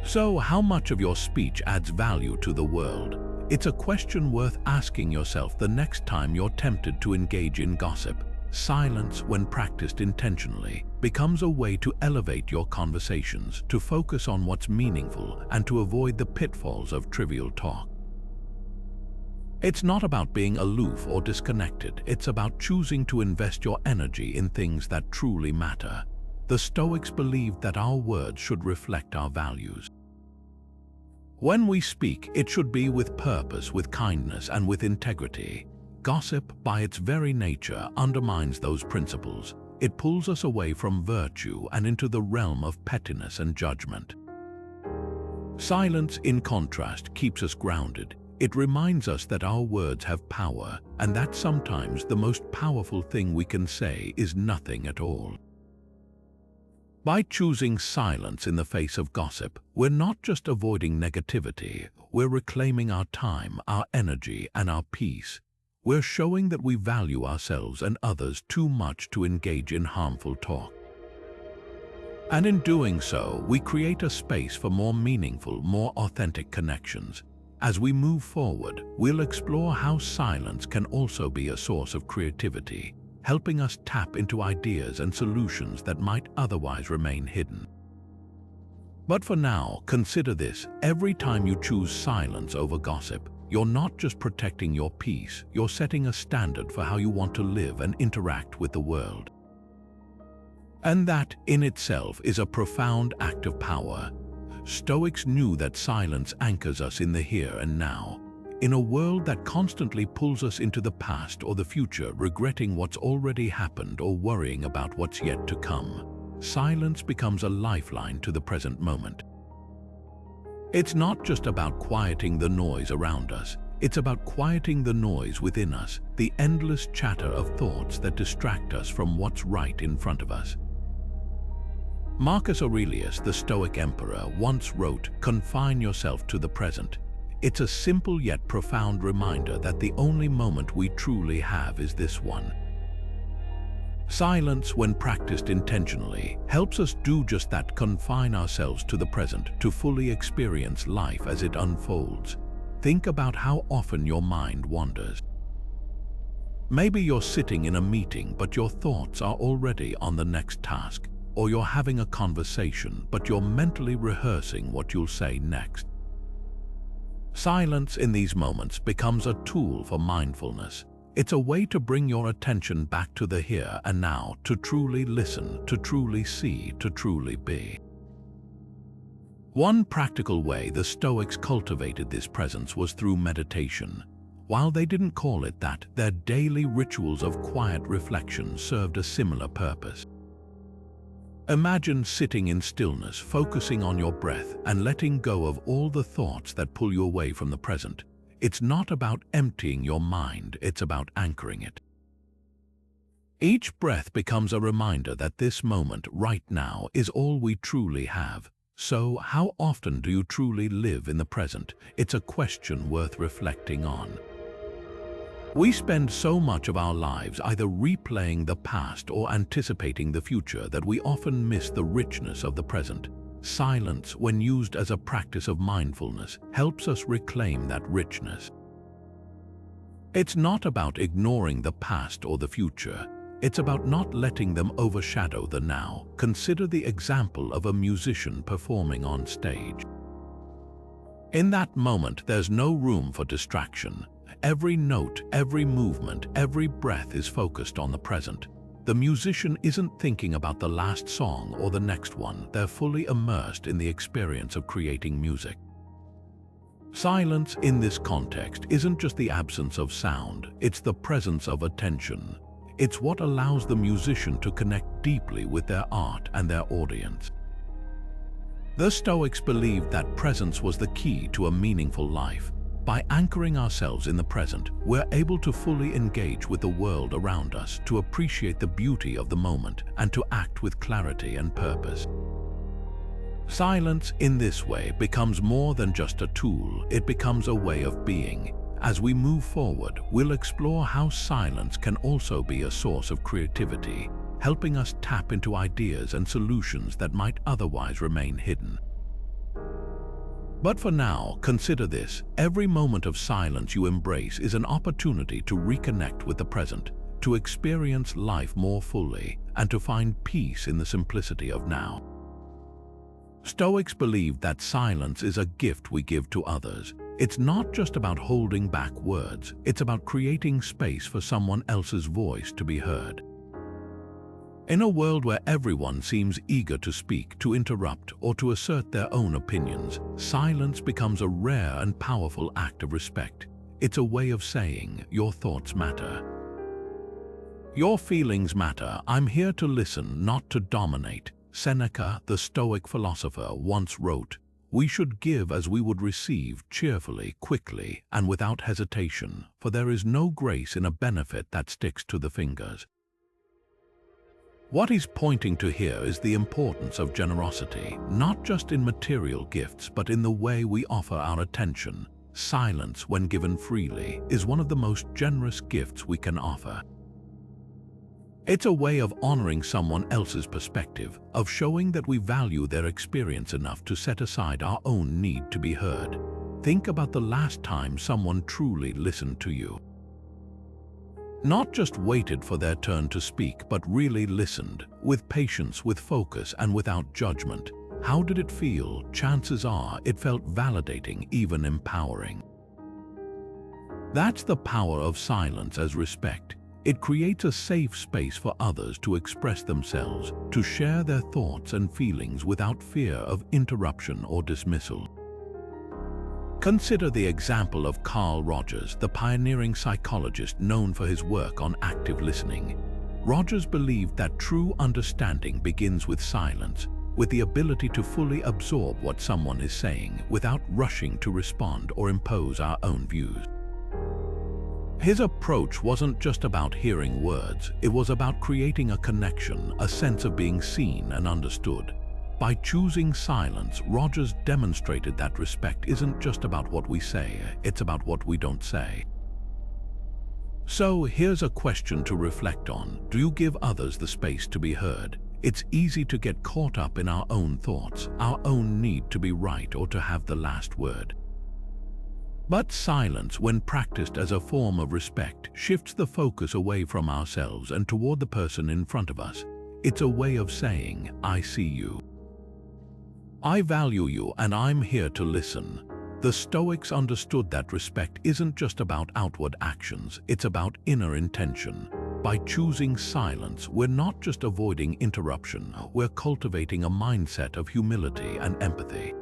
[SPEAKER 1] So, how much of your speech adds value to the world? It's a question worth asking yourself the next time you're tempted to engage in gossip. Silence, when practiced intentionally, becomes a way to elevate your conversations, to focus on what's meaningful, and to avoid the pitfalls of trivial talk. It's not about being aloof or disconnected, it's about choosing to invest your energy in things that truly matter. The Stoics believed that our words should reflect our values. When we speak, it should be with purpose, with kindness, and with integrity. Gossip, by its very nature, undermines those principles. It pulls us away from virtue and into the realm of pettiness and judgment. Silence, in contrast, keeps us grounded. It reminds us that our words have power, and that sometimes the most powerful thing we can say is nothing at all. By choosing silence in the face of gossip, we're not just avoiding negativity, we're reclaiming our time, our energy, and our peace. We're showing that we value ourselves and others too much to engage in harmful talk. And in doing so, we create a space for more meaningful, more authentic connections. As we move forward, we'll explore how silence can also be a source of creativity, helping us tap into ideas and solutions that might otherwise remain hidden. But for now, consider this: every time you choose silence over gossip, you're not just protecting your peace, you're setting a standard for how you want to live and interact with the world. And that, in itself, is a profound act of power. Stoics knew that silence anchors us in the here and now. In a world that constantly pulls us into the past or the future, regretting what's already happened or worrying about what's yet to come, silence becomes a lifeline to the present moment. It's not just about quieting the noise around us, it's about quieting the noise within us, the endless chatter of thoughts that distract us from what's right in front of us. Marcus Aurelius, the Stoic emperor, once wrote, "Confine yourself to the present." It's a simple yet profound reminder that the only moment we truly have is this one. Silence, when practiced intentionally, helps us do just that: confine ourselves to the present, to fully experience life as it unfolds. Think about how often your mind wanders. Maybe you're sitting in a meeting, but your thoughts are already on the next task. or you're having a conversation, but you're mentally rehearsing what you'll say next. Silence in these moments becomes a tool for mindfulness. It's a way to bring your attention back to the here and now, to truly listen, to truly see, to truly be. One practical way the Stoics cultivated this presence was through meditation. While they didn't call it that, their daily rituals of quiet reflection served a similar purpose. Imagine sitting in stillness, focusing on your breath and letting go of all the thoughts that pull you away from the present. It's not about emptying your mind, it's about anchoring it. Each breath becomes a reminder that this moment, right now, is all we truly have. So, how often do you truly live in the present? It's a question worth reflecting on. We spend so much of our lives either replaying the past or anticipating the future that we often miss the richness of the present. Silence, when used as a practice of mindfulness, helps us reclaim that richness. It's not about ignoring the past or the future. It's about not letting them overshadow the now. Consider the example of a musician performing on stage. In that moment, there's no room for distraction. Every note, every movement, every breath is focused on the present. The musician isn't thinking about the last song or the next one. They're fully immersed in the experience of creating music. Silence in this context isn't just the absence of sound, it's the presence of attention. It's what allows the musician to connect deeply with their art and their audience. The Stoics believed that presence was the key to a meaningful life. By anchoring ourselves in the present, we're able to fully engage with the world around us, to appreciate the beauty of the moment, and to act with clarity and purpose. Silence in this way becomes more than just a tool, it becomes a way of being. As we move forward, we'll explore how silence can also be a source of creativity, helping us tap into ideas and solutions that might otherwise remain hidden. But for now, consider this: every moment of silence you embrace is an opportunity to reconnect with the present, to experience life more fully, and to find peace in the simplicity of now. Stoics believe that silence is a gift we give to others. It's not just about holding back words, it's about creating space for someone else's voice to be heard. In a world where everyone seems eager to speak, to interrupt, or to assert their own opinions, silence becomes a rare and powerful act of respect. It's a way of saying, your thoughts matter. Your feelings matter. I'm here to listen, not to dominate. Seneca, the Stoic philosopher, once wrote, "We should give as we would receive, cheerfully, quickly, and without hesitation, for there is no grace in a benefit that sticks to the fingers." What he's pointing to here is the importance of generosity, not just in material gifts, but in the way we offer our attention. Silence, when given freely, is one of the most generous gifts we can offer. It's a way of honoring someone else's perspective, of showing that we value their experience enough to set aside our own need to be heard. Think about the last time someone truly listened to you. Not just waited for their turn to speak, but really listened, with patience, with focus, and without judgment. How did it feel? Chances are it felt validating, even empowering. That's the power of silence as respect. It creates a safe space for others to express themselves, to share their thoughts and feelings without fear of interruption or dismissal. Consider the example of Carl Rogers, the pioneering psychologist known for his work on active listening. Rogers believed that true understanding begins with silence, with the ability to fully absorb what someone is saying without rushing to respond or impose our own views. His approach wasn't just about hearing words, it was about creating a connection, a sense of being seen and understood. By choosing silence, Rogers demonstrated that respect isn't just about what we say, it's about what we don't say. So here's a question to reflect on. Do you give others the space to be heard? It's easy to get caught up in our own thoughts, our own need to be right or to have the last word. But silence, when practiced as a form of respect, shifts the focus away from ourselves and toward the person in front of us. It's a way of saying, I see you. I value you and I'm here to listen. The Stoics understood that respect isn't just about outward actions, it's about inner intention. By choosing silence, we're not just avoiding interruption, we're cultivating a mindset of humility and empathy.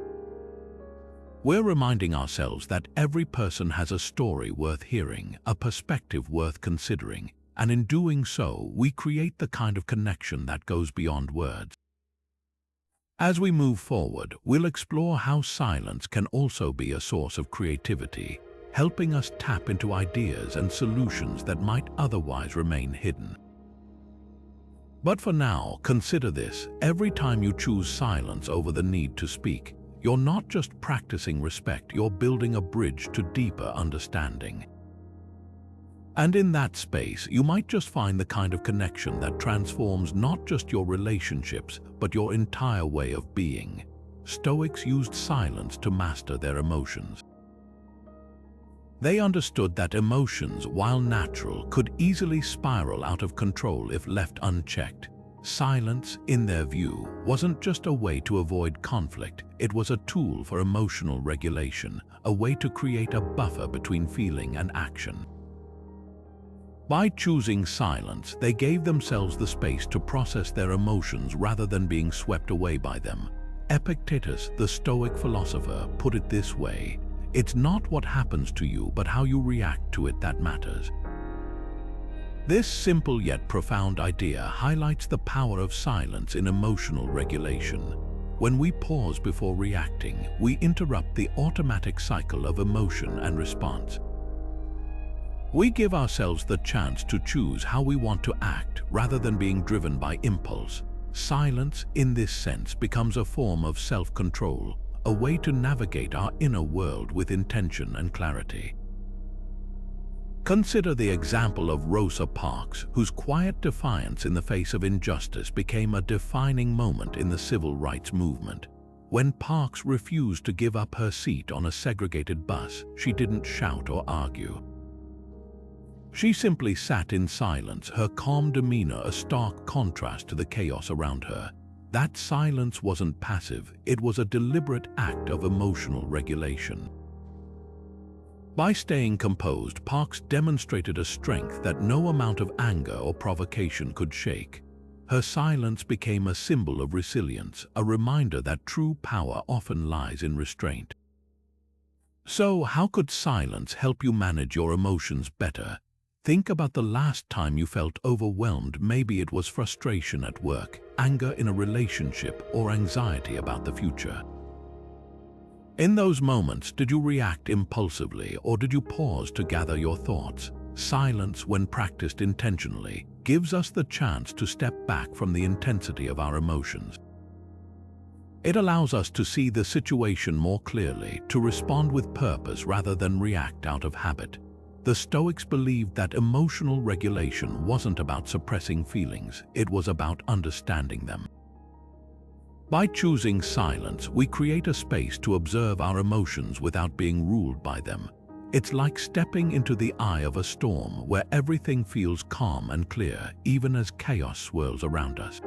[SPEAKER 1] We're reminding ourselves that every person has a story worth hearing, a perspective worth considering, and in doing so, we create the kind of connection that goes beyond words. As we move forward, we'll explore how silence can also be a source of creativity, helping us tap into ideas and solutions that might otherwise remain hidden. But for now, consider this: every time you choose silence over the need to speak, you're not just practicing respect, you're building a bridge to deeper understanding. And in that space, you might just find the kind of connection that transforms not just your relationships, but your entire way of being. Stoics used silence to master their emotions. They understood that emotions, while natural, could easily spiral out of control if left unchecked. Silence, in their view, wasn't just a way to avoid conflict, it was a tool for emotional regulation, a way to create a buffer between feeling and action. By choosing silence, they gave themselves the space to process their emotions rather than being swept away by them. Epictetus, the Stoic philosopher, put it this way: it's not what happens to you, but how you react to it that matters. This simple yet profound idea highlights the power of silence in emotional regulation. When we pause before reacting, we interrupt the automatic cycle of emotion and response. We give ourselves the chance to choose how we want to act rather than being driven by impulse. Silence, in this sense, becomes a form of self-control, a way to navigate our inner world with intention and clarity. Consider the example of Rosa Parks, whose quiet defiance in the face of injustice became a defining moment in the civil rights movement. When Parks refused to give up her seat on a segregated bus, she didn't shout or argue. She simply sat in silence, her calm demeanor a stark contrast to the chaos around her. That silence wasn't passive, it was a deliberate act of emotional regulation. By staying composed, Parks demonstrated a strength that no amount of anger or provocation could shake. Her silence became a symbol of resilience, a reminder that true power often lies in restraint. So, how could silence help you manage your emotions better? Think about the last time you felt overwhelmed. Maybe it was frustration at work, anger in a relationship, or anxiety about the future. In those moments, did you react impulsively or did you pause to gather your thoughts? Silence, when practiced intentionally, gives us the chance to step back from the intensity of our emotions. It allows us to see the situation more clearly, to respond with purpose rather than react out of habit. The Stoics believed that emotional regulation wasn't about suppressing feelings, it was about understanding them. By choosing silence, we create a space to observe our emotions without being ruled by them. It's like stepping into the eye of a storm where everything feels calm and clear, even as chaos swirls around us.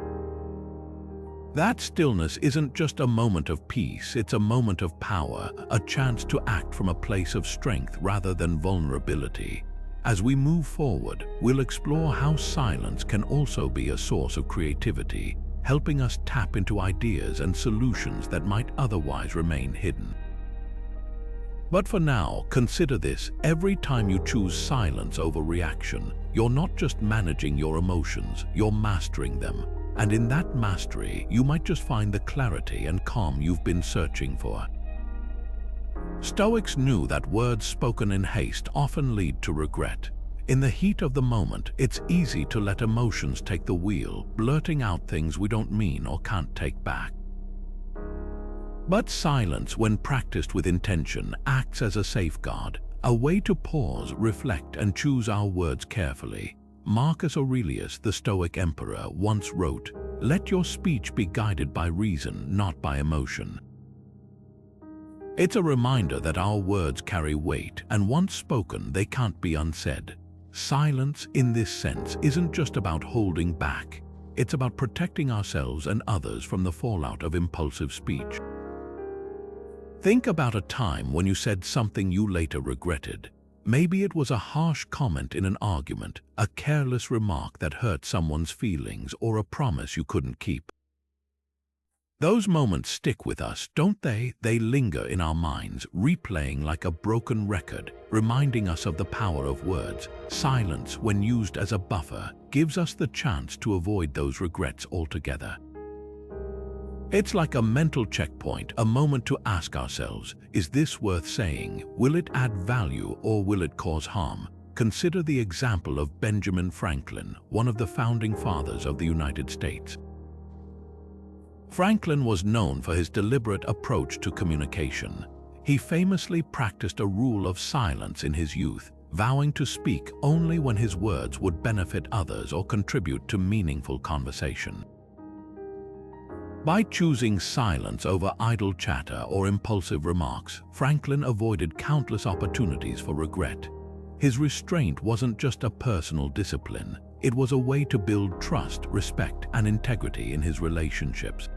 [SPEAKER 1] That stillness isn't just a moment of peace, it's a moment of power, a chance to act from a place of strength rather than vulnerability. As we move forward, we'll explore how silence can also be a source of creativity, helping us tap into ideas and solutions that might otherwise remain hidden. But for now, consider this: every time you choose silence over reaction, you're not just managing your emotions, you're mastering them. And in that mastery, you might just find the clarity and calm you've been searching for. Stoics knew that words spoken in haste often lead to regret. In the heat of the moment, it's easy to let emotions take the wheel, blurting out things we don't mean or can't take back. But silence, when practiced with intention, acts as a safeguard, a way to pause, reflect, and choose our words carefully. Marcus Aurelius, the Stoic emperor, once wrote, "Let your speech be guided by reason, not by emotion." It's a reminder that our words carry weight, and once spoken, they can't be unsaid. Silence, in this sense, isn't just about holding back. It's about protecting ourselves and others from the fallout of impulsive speech. Think about a time when you said something you later regretted. Maybe it was a harsh comment in an argument, a careless remark that hurt someone's feelings, or a promise you couldn't keep. Those moments stick with us, don't they? They linger in our minds, replaying like a broken record, reminding us of the power of words. Silence, when used as a buffer, gives us the chance to avoid those regrets altogether. It's like a mental checkpoint, a moment to ask ourselves, is this worth saying? Will it add value or will it cause harm? Consider the example of Benjamin Franklin, one of the founding fathers of the United States. Franklin was known for his deliberate approach to communication. He famously practiced a rule of silence in his youth, vowing to speak only when his words would benefit others or contribute to meaningful conversation. By choosing silence over idle chatter or impulsive remarks, Franklin avoided countless opportunities for regret. His restraint wasn't just a personal discipline, it was a way to build trust, respect, and integrity in his relationships.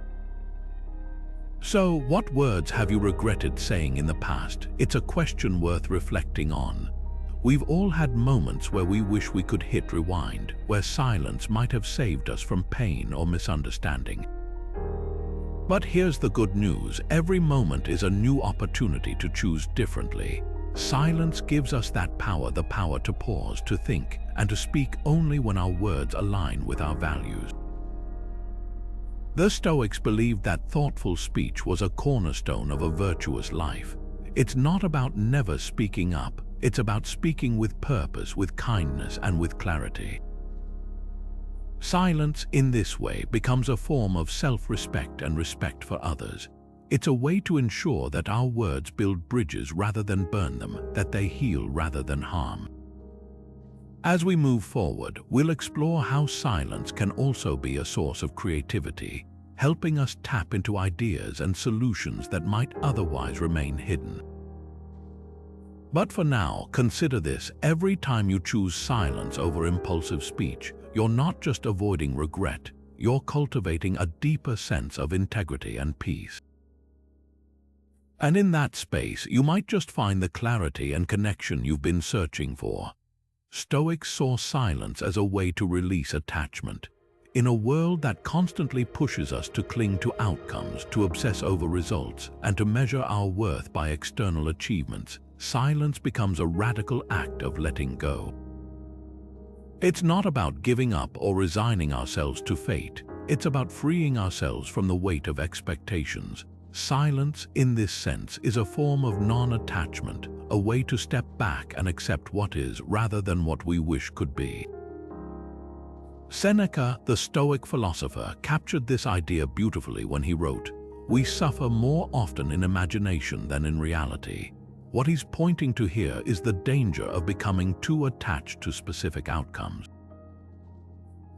[SPEAKER 1] So, what words have you regretted saying in the past? It's a question worth reflecting on. We've all had moments where we wish we could hit rewind, where silence might have saved us from pain or misunderstanding. But here's the good news, every moment is a new opportunity to choose differently. Silence gives us that power, the power to pause, to think, and to speak only when our words align with our values. The Stoics believed that thoughtful speech was a cornerstone of a virtuous life. It's not about never speaking up, it's about speaking with purpose, with kindness, and with clarity. Silence, in this way, becomes a form of self-respect and respect for others. It's a way to ensure that our words build bridges rather than burn them, that they heal rather than harm. As we move forward, we'll explore how silence can also be a source of creativity, helping us tap into ideas and solutions that might otherwise remain hidden. But for now, consider this: every time you choose silence over impulsive speech, you're not just avoiding regret, you're cultivating a deeper sense of integrity and peace. And in that space, you might just find the clarity and connection you've been searching for. Stoics saw silence as a way to release attachment. In a world that constantly pushes us to cling to outcomes, to obsess over results, and to measure our worth by external achievements, silence becomes a radical act of letting go. It's not about giving up or resigning ourselves to fate. It's about freeing ourselves from the weight of expectations. Silence, in this sense, is a form of non-attachment, a way to step back and accept what is rather than what we wish could be. Seneca, the Stoic philosopher, captured this idea beautifully when he wrote, "We suffer more often in imagination than in reality." What he's pointing to here is the danger of becoming too attached to specific outcomes.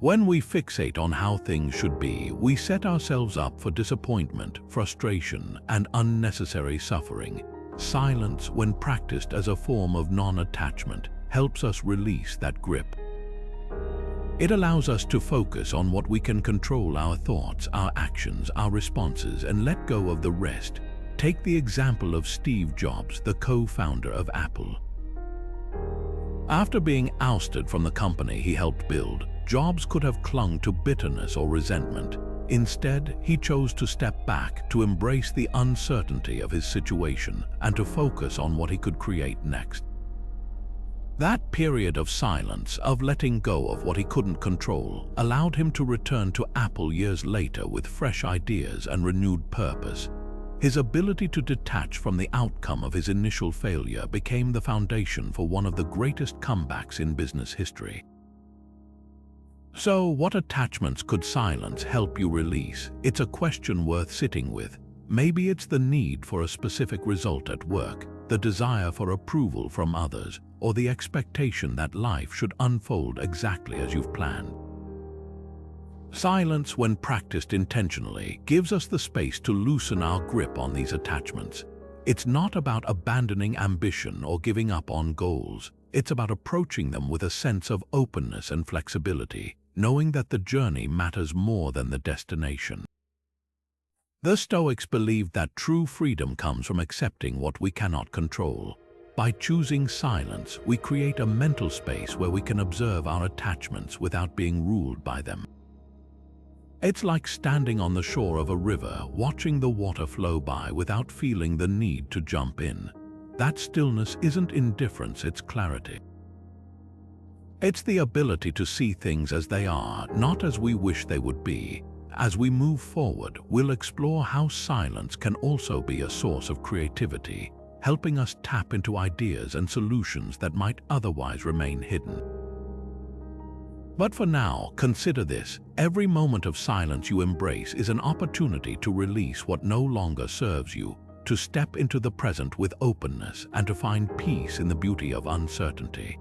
[SPEAKER 1] When we fixate on how things should be, we set ourselves up for disappointment, frustration, and unnecessary suffering. Silence, when practiced as a form of non-attachment, helps us release that grip. It allows us to focus on what we can control: our thoughts, our actions, our responses, and let go of the rest. Take the example of Steve Jobs, the co-founder of Apple. After being ousted from the company he helped build, Jobs could have clung to bitterness or resentment. Instead, he chose to step back, to embrace the uncertainty of his situation, and to focus on what he could create next. That period of silence, of letting go of what he couldn't control, allowed him to return to Apple years later with fresh ideas and renewed purpose. His ability to detach from the outcome of his initial failure became the foundation for one of the greatest comebacks in business history. So, what attachments could silence help you release? It's a question worth sitting with. Maybe it's the need for a specific result at work, the desire for approval from others, or the expectation that life should unfold exactly as you've planned. Silence, when practiced intentionally, gives us the space to loosen our grip on these attachments. It's not about abandoning ambition or giving up on goals. It's about approaching them with a sense of openness and flexibility. knowing that the journey matters more than the destination. The Stoics believed that true freedom comes from accepting what we cannot control. By choosing silence, we create a mental space where we can observe our attachments without being ruled by them. It's like standing on the shore of a river, watching the water flow by without feeling the need to jump in. That stillness isn't indifference, it's clarity. It's the ability to see things as they are, not as we wish they would be. As we move forward, we'll explore how silence can also be a source of creativity, helping us tap into ideas and solutions that might otherwise remain hidden. But for now, consider this: every moment of silence you embrace is an opportunity to release what no longer serves you, to step into the present with openness, and to find peace in the beauty of uncertainty.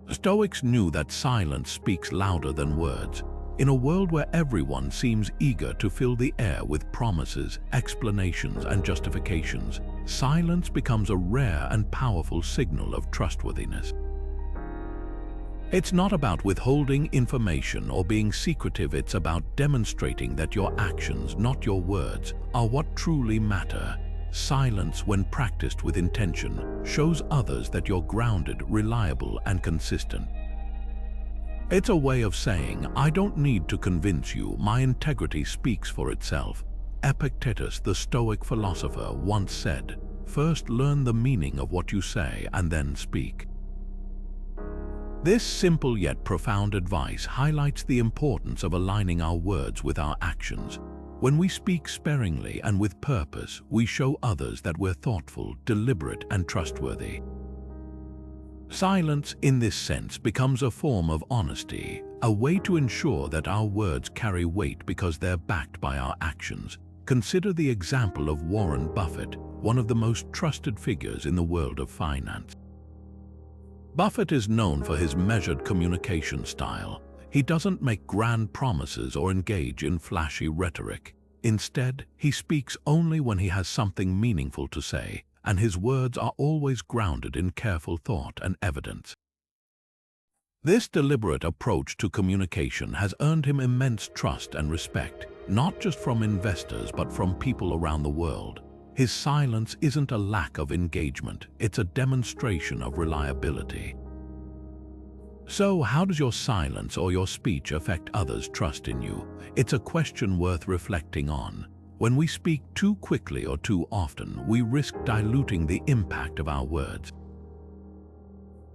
[SPEAKER 1] Stoics knew that silence speaks louder than words. In a world where everyone seems eager to fill the air with promises, explanations, and justifications, silence becomes a rare and powerful signal of trustworthiness. It's not about withholding information or being secretive, it's about demonstrating that your actions, not your words, are what truly matter. Silence, when practiced with intention, shows others that you're grounded, reliable, and consistent. It's a way of saying, I don't need to convince you, my integrity speaks for itself. Epictetus, the Stoic philosopher, once said, "First learn the meaning of what you say and then speak." This simple yet profound advice highlights the importance of aligning our words with our actions. When we speak sparingly and with purpose, we show others that we're thoughtful, deliberate, and trustworthy. Silence, in this sense, becomes a form of honesty, a way to ensure that our words carry weight because they're backed by our actions. Consider the example of Warren Buffett, one of the most trusted figures in the world of finance. Buffett is known for his measured communication style. He doesn't make grand promises or engage in flashy rhetoric. Instead, he speaks only when he has something meaningful to say, and his words are always grounded in careful thought and evidence. This deliberate approach to communication has earned him immense trust and respect, not just from investors but from people around the world. His silence isn't a lack of engagement, it's a demonstration of reliability. So, how does your silence or your speech affect others' trust in you? It's a question worth reflecting on. When we speak too quickly or too often, we risk diluting the impact of our words.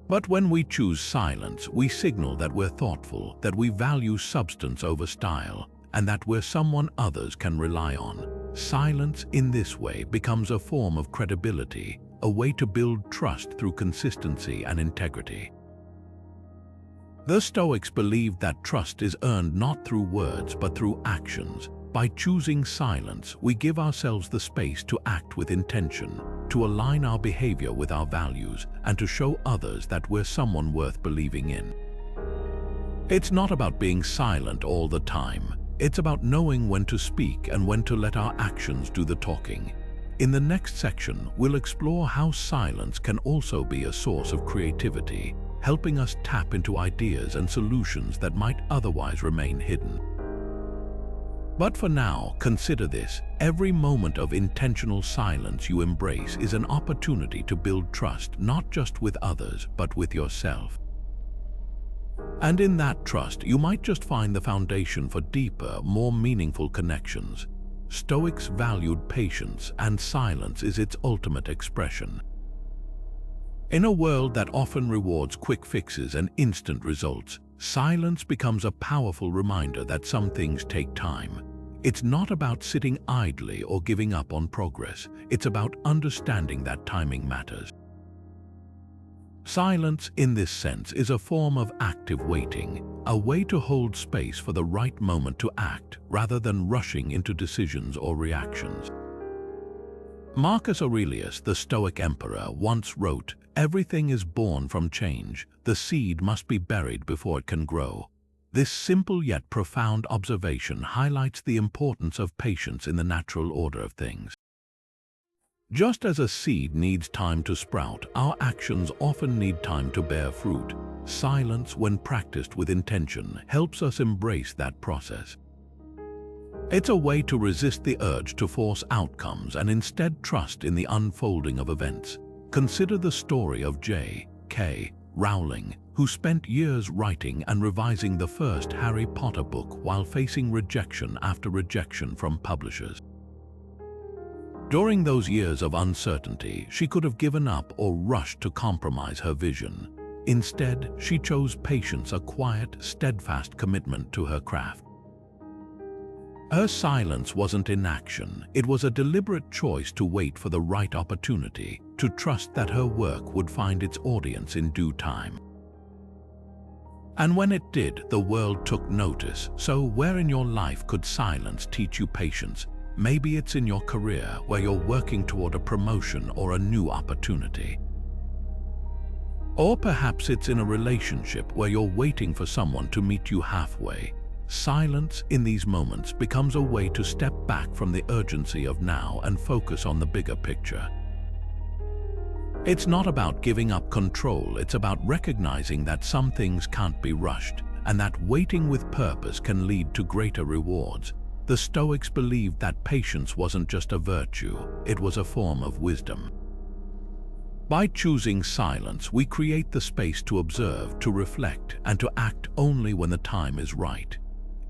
[SPEAKER 1] But when we choose silence, we signal that we're thoughtful, that we value substance over style, and that we're someone others can rely on. Silence, in this way, becomes a form of credibility, a way to build trust through consistency and integrity. The Stoics believed that trust is earned not through words but through actions. By choosing silence, we give ourselves the space to act with intention, to align our behavior with our values, and to show others that we're someone worth believing in. It's not about being silent all the time. It's about knowing when to speak and when to let our actions do the talking. In the next section, we'll explore how silence can also be a source of creativity, helping us tap into ideas and solutions that might otherwise remain hidden. But for now, consider this: every moment of intentional silence you embrace is an opportunity to build trust, not just with others, but with yourself. And in that trust, you might just find the foundation for deeper, more meaningful connections. Stoics valued patience, and silence is its ultimate expression. In a world that often rewards quick fixes and instant results, silence becomes a powerful reminder that some things take time. It's not about sitting idly or giving up on progress. It's about understanding that timing matters. Silence, in this sense, is a form of active waiting, a way to hold space for the right moment to act rather than rushing into decisions or reactions. Marcus Aurelius, the Stoic emperor, once wrote, "Everything is born from change. The seed must be buried before it can grow." This simple yet profound observation highlights the importance of patience in the natural order of things. Just as a seed needs time to sprout, our actions often need time to bear fruit. Silence, when practiced with intention, helps us embrace that process. It's a way to resist the urge to force outcomes and instead trust in the unfolding of events. Consider the story of J.K. Rowling, who spent years writing and revising the first Harry Potter book while facing rejection after rejection from publishers. During those years of uncertainty, she could have given up or rushed to compromise her vision. Instead, she chose patience, a quiet, steadfast commitment to her craft. Her silence wasn't inaction, it was a deliberate choice to wait for the right opportunity, to trust that her work would find its audience in due time. And when it did, the world took notice. So where in your life could silence teach you patience? Maybe it's in your career, where you're working toward a promotion or a new opportunity. Or perhaps it's in a relationship where you're waiting for someone to meet you halfway. Silence in these moments becomes a way to step back from the urgency of now and focus on the bigger picture. It's not about giving up control, it's about recognizing that some things can't be rushed, and that waiting with purpose can lead to greater rewards. The Stoics believed that patience wasn't just a virtue, it was a form of wisdom. By choosing silence, we create the space to observe, to reflect, and to act only when the time is right.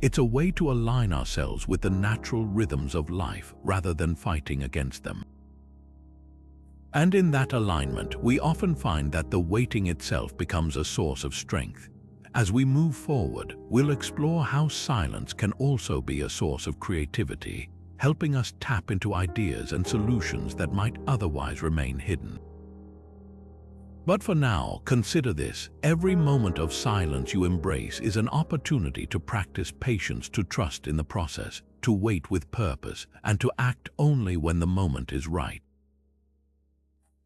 [SPEAKER 1] It's a way to align ourselves with the natural rhythms of life rather than fighting against them. And in that alignment, we often find that the waiting itself becomes a source of strength. As we move forward, we'll explore how silence can also be a source of creativity, helping us tap into ideas and solutions that might otherwise remain hidden. But for now, consider this: every moment of silence you embrace is an opportunity to practice patience, to trust in the process, to wait with purpose, and to act only when the moment is right.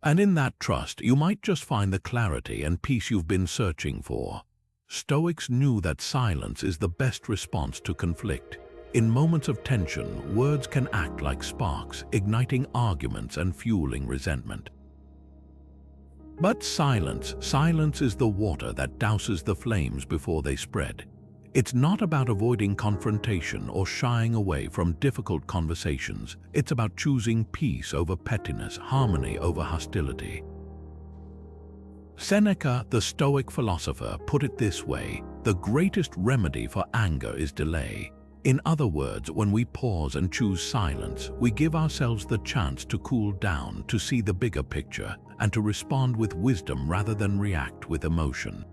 [SPEAKER 1] And in that trust, you might just find the clarity and peace you've been searching for. Stoics knew that silence is the best response to conflict. In moments of tension, words can act like sparks, igniting arguments and fueling resentment. But silence is the water that douses the flames before they spread. It's not about avoiding confrontation or shying away from difficult conversations. It's about choosing peace over pettiness, harmony over hostility. Seneca, the Stoic philosopher, put it this way: the greatest remedy for anger is delay. In other words, when we pause and choose silence, we give ourselves the chance to cool down, to see the bigger picture, and to respond with wisdom rather than react with emotion.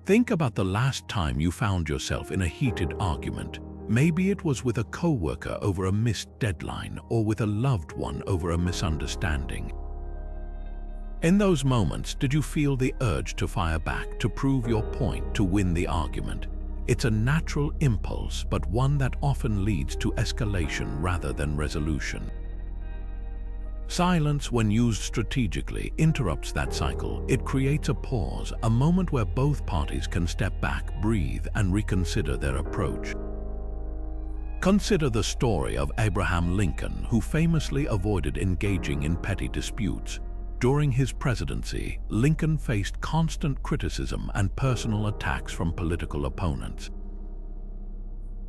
[SPEAKER 1] Think about the last time you found yourself in a heated argument. Maybe it was with a coworker over a missed deadline, or with a loved one over a misunderstanding. In those moments, did you feel the urge to fire back, to prove your point, to win the argument? It's a natural impulse, but one that often leads to escalation rather than resolution. Silence, when used strategically, interrupts that cycle. It creates a pause, a moment where both parties can step back, breathe, and reconsider their approach. Consider the story of Abraham Lincoln, who famously avoided engaging in petty disputes. During his presidency, Lincoln faced constant criticism and personal attacks from political opponents.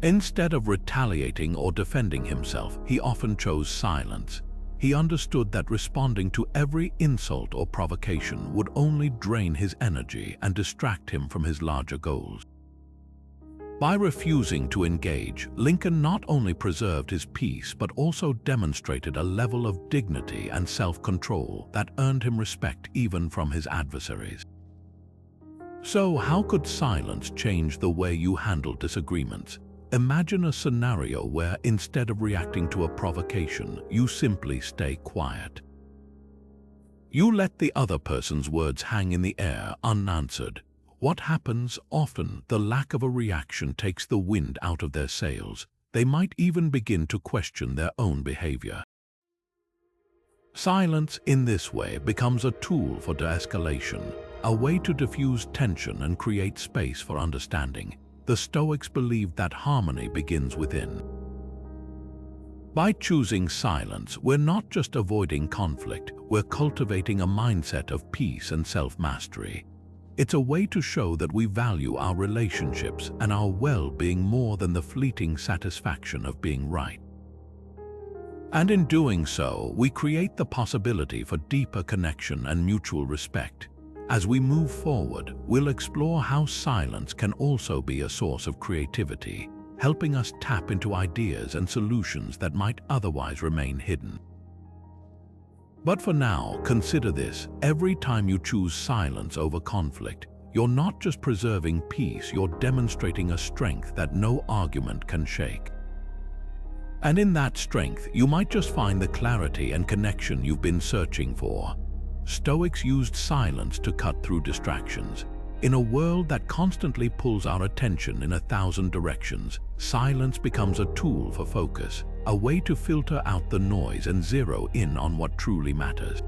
[SPEAKER 1] Instead of retaliating or defending himself, he often chose silence. He understood that responding to every insult or provocation would only drain his energy and distract him from his larger goals. By refusing to engage, Lincoln not only preserved his peace but also demonstrated a level of dignity and self-control that earned him respect even from his adversaries. So, how could silence change the way you handle disagreements? Imagine a scenario where, instead of reacting to a provocation, you simply stay quiet. You let the other person's words hang in the air unanswered. What happens? Often, the lack of a reaction takes the wind out of their sails. They might even begin to question their own behavior. Silence, in this way, becomes a tool for de-escalation, a way to diffuse tension and create space for understanding. The Stoics believed that harmony begins within. By choosing silence, we're not just avoiding conflict, we're cultivating a mindset of peace and self-mastery. It's a way to show that we value our relationships and our well-being more than the fleeting satisfaction of being right. And in doing so, we create the possibility for deeper connection and mutual respect. As we move forward, we'll explore how silence can also be a source of creativity, helping us tap into ideas and solutions that might otherwise remain hidden. But for now, consider this: every time you choose silence over conflict, you're not just preserving peace, you're demonstrating a strength that no argument can shake. And in that strength, you might just find the clarity and connection you've been searching for. Stoics used silence to cut through distractions. In a world that constantly pulls our attention in 1,000 directions, silence becomes a tool for focus, a way to filter out the noise and zero in on what truly matters.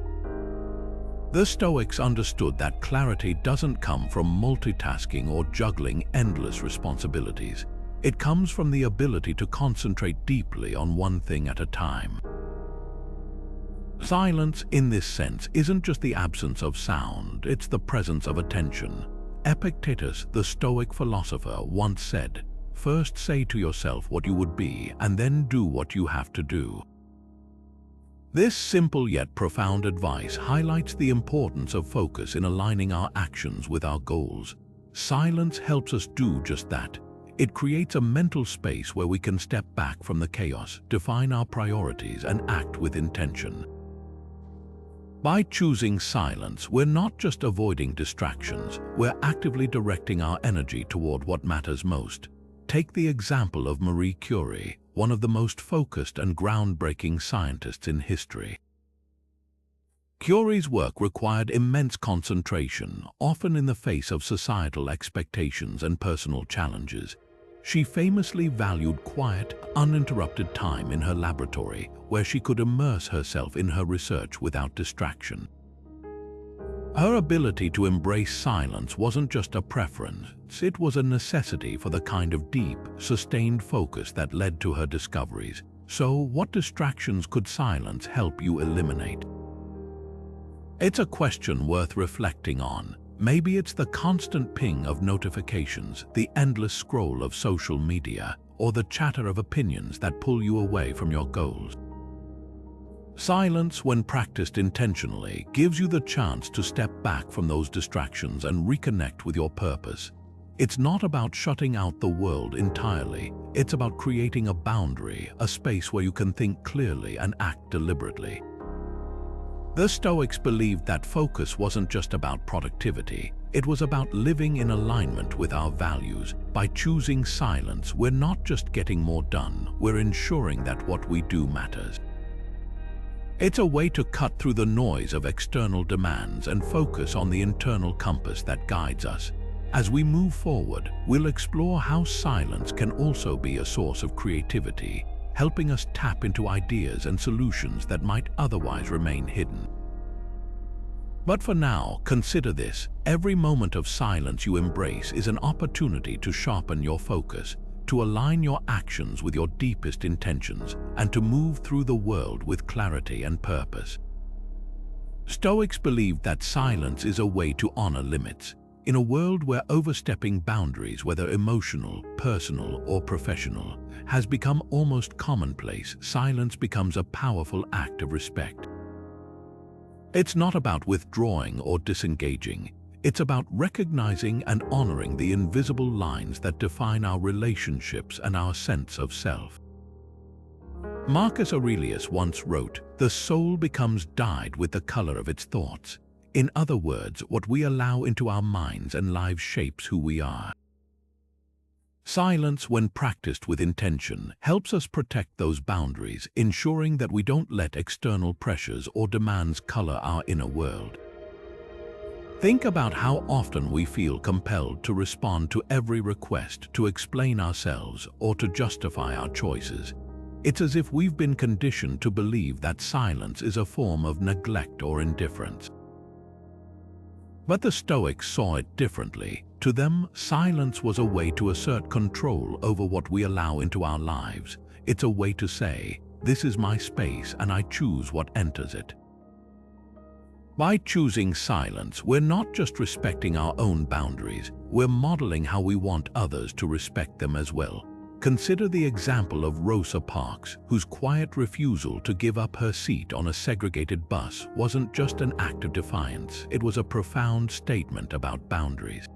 [SPEAKER 1] The Stoics understood that clarity doesn't come from multitasking or juggling endless responsibilities. It comes from the ability to concentrate deeply on one thing at a time. Silence, in this sense, isn't just the absence of sound, it's the presence of attention. Epictetus, the Stoic philosopher, once said, "First say to yourself what you would be, and then do what you have to do." This simple yet profound advice highlights the importance of focus in aligning our actions with our goals. Silence helps us do just that. It creates a mental space where we can step back from the chaos, define our priorities, and act with intention. By choosing silence, we're not just avoiding distractions, we're actively directing our energy toward what matters most. Take the example of Marie Curie, one of the most focused and groundbreaking scientists in history. Curie's work required immense concentration, often in the face of societal expectations and personal challenges. She famously valued quiet, uninterrupted time in her laboratory, where she could immerse herself in her research without distraction. Her ability to embrace silence wasn't just a preference, it was a necessity for the kind of deep, sustained focus that led to her discoveries. So, what distractions could silence help you eliminate? It's a question worth reflecting on. Maybe it's the constant ping of notifications, the endless scroll of social media, or the chatter of opinions that pull you away from your goals. Silence, when practiced intentionally, gives you the chance to step back from those distractions and reconnect with your purpose. It's not about shutting out the world entirely. It's about creating a boundary, a space where you can think clearly and act deliberately. The Stoics believed that focus wasn't just about productivity, it was about living in alignment with our values. By choosing silence, we're not just getting more done, we're ensuring that what we do matters. It's a way to cut through the noise of external demands and focus on the internal compass that guides us. As we move forward, we'll explore how silence can also be a source of creativity, helping us tap into ideas and solutions that might otherwise remain hidden. But for now, consider this: every moment of silence you embrace is an opportunity to sharpen your focus, to align your actions with your deepest intentions, and to move through the world with clarity and purpose. Stoics believed that silence is a way to honor limits. In a world where overstepping boundaries, whether emotional, personal, or professional, has become almost commonplace, silence becomes a powerful act of respect. It's not about withdrawing or disengaging. It's about recognizing and honoring the invisible lines that define our relationships and our sense of self. Marcus Aurelius once wrote, "The soul becomes dyed with the color of its thoughts." In other words, what we allow into our minds and lives shapes who we are. Silence, when practiced with intention, helps us protect those boundaries, ensuring that we don't let external pressures or demands color our inner world. Think about how often we feel compelled to respond to every request, to explain ourselves, or to justify our choices. It's as if we've been conditioned to believe that silence is a form of neglect or indifference. But the Stoics saw it differently. To them, silence was a way to assert control over what we allow into our lives. It's a way to say, This is my space and I choose what enters it. By choosing silence, we're not just respecting our own boundaries, we're modeling how we want others to respect them as well. Consider the example of Rosa Parks, whose quiet refusal to give up her seat on a segregated bus wasn't just an act of defiance, it was a profound statement about boundaries.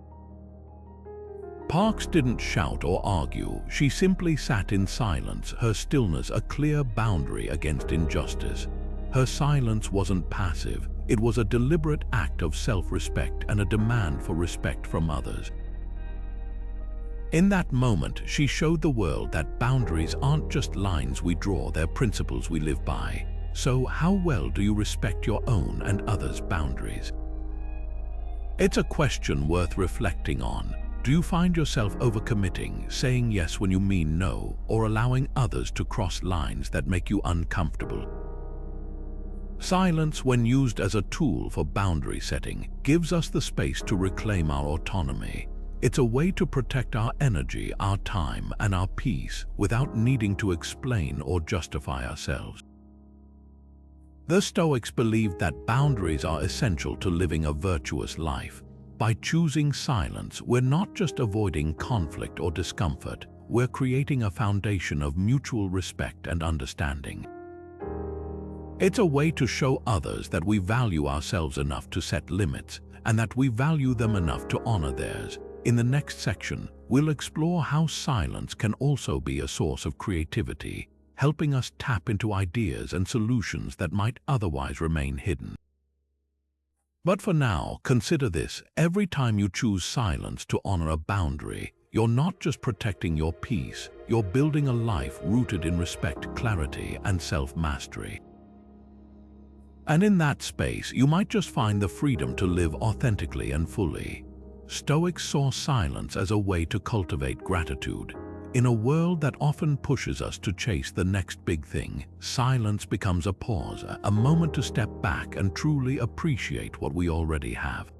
[SPEAKER 1] Parks didn't shout or argue, she simply sat in silence, her stillness a clear boundary against injustice. Her silence wasn't passive, it was a deliberate act of self-respect and a demand for respect from others. In that moment, she showed the world that boundaries aren't just lines we draw, they're principles we live by. So how well do you respect your own and others' boundaries? It's a question worth reflecting on. Do you find yourself overcommitting, saying yes when you mean no, or allowing others to cross lines that make you uncomfortable? Silence, when used as a tool for boundary setting, gives us the space to reclaim our autonomy. It's a way to protect our energy, our time, and our peace without needing to explain or justify ourselves. The Stoics believed that boundaries are essential to living a virtuous life. By choosing silence, we're not just avoiding conflict or discomfort, we're creating a foundation of mutual respect and understanding. It's a way to show others that we value ourselves enough to set limits, and that we value them enough to honor theirs. In the next section, we'll explore how silence can also be a source of creativity, helping us tap into ideas and solutions that might otherwise remain hidden. But for now, consider this: every time you choose silence to honor a boundary, you're not just protecting your peace, you're building a life rooted in respect, clarity, and self-mastery. And in that space, you might just find the freedom to live authentically and fully. Stoics saw silence as a way to cultivate gratitude. In a world that often pushes us to chase the next big thing, silence becomes a pause, a moment to step back and truly appreciate what we already have.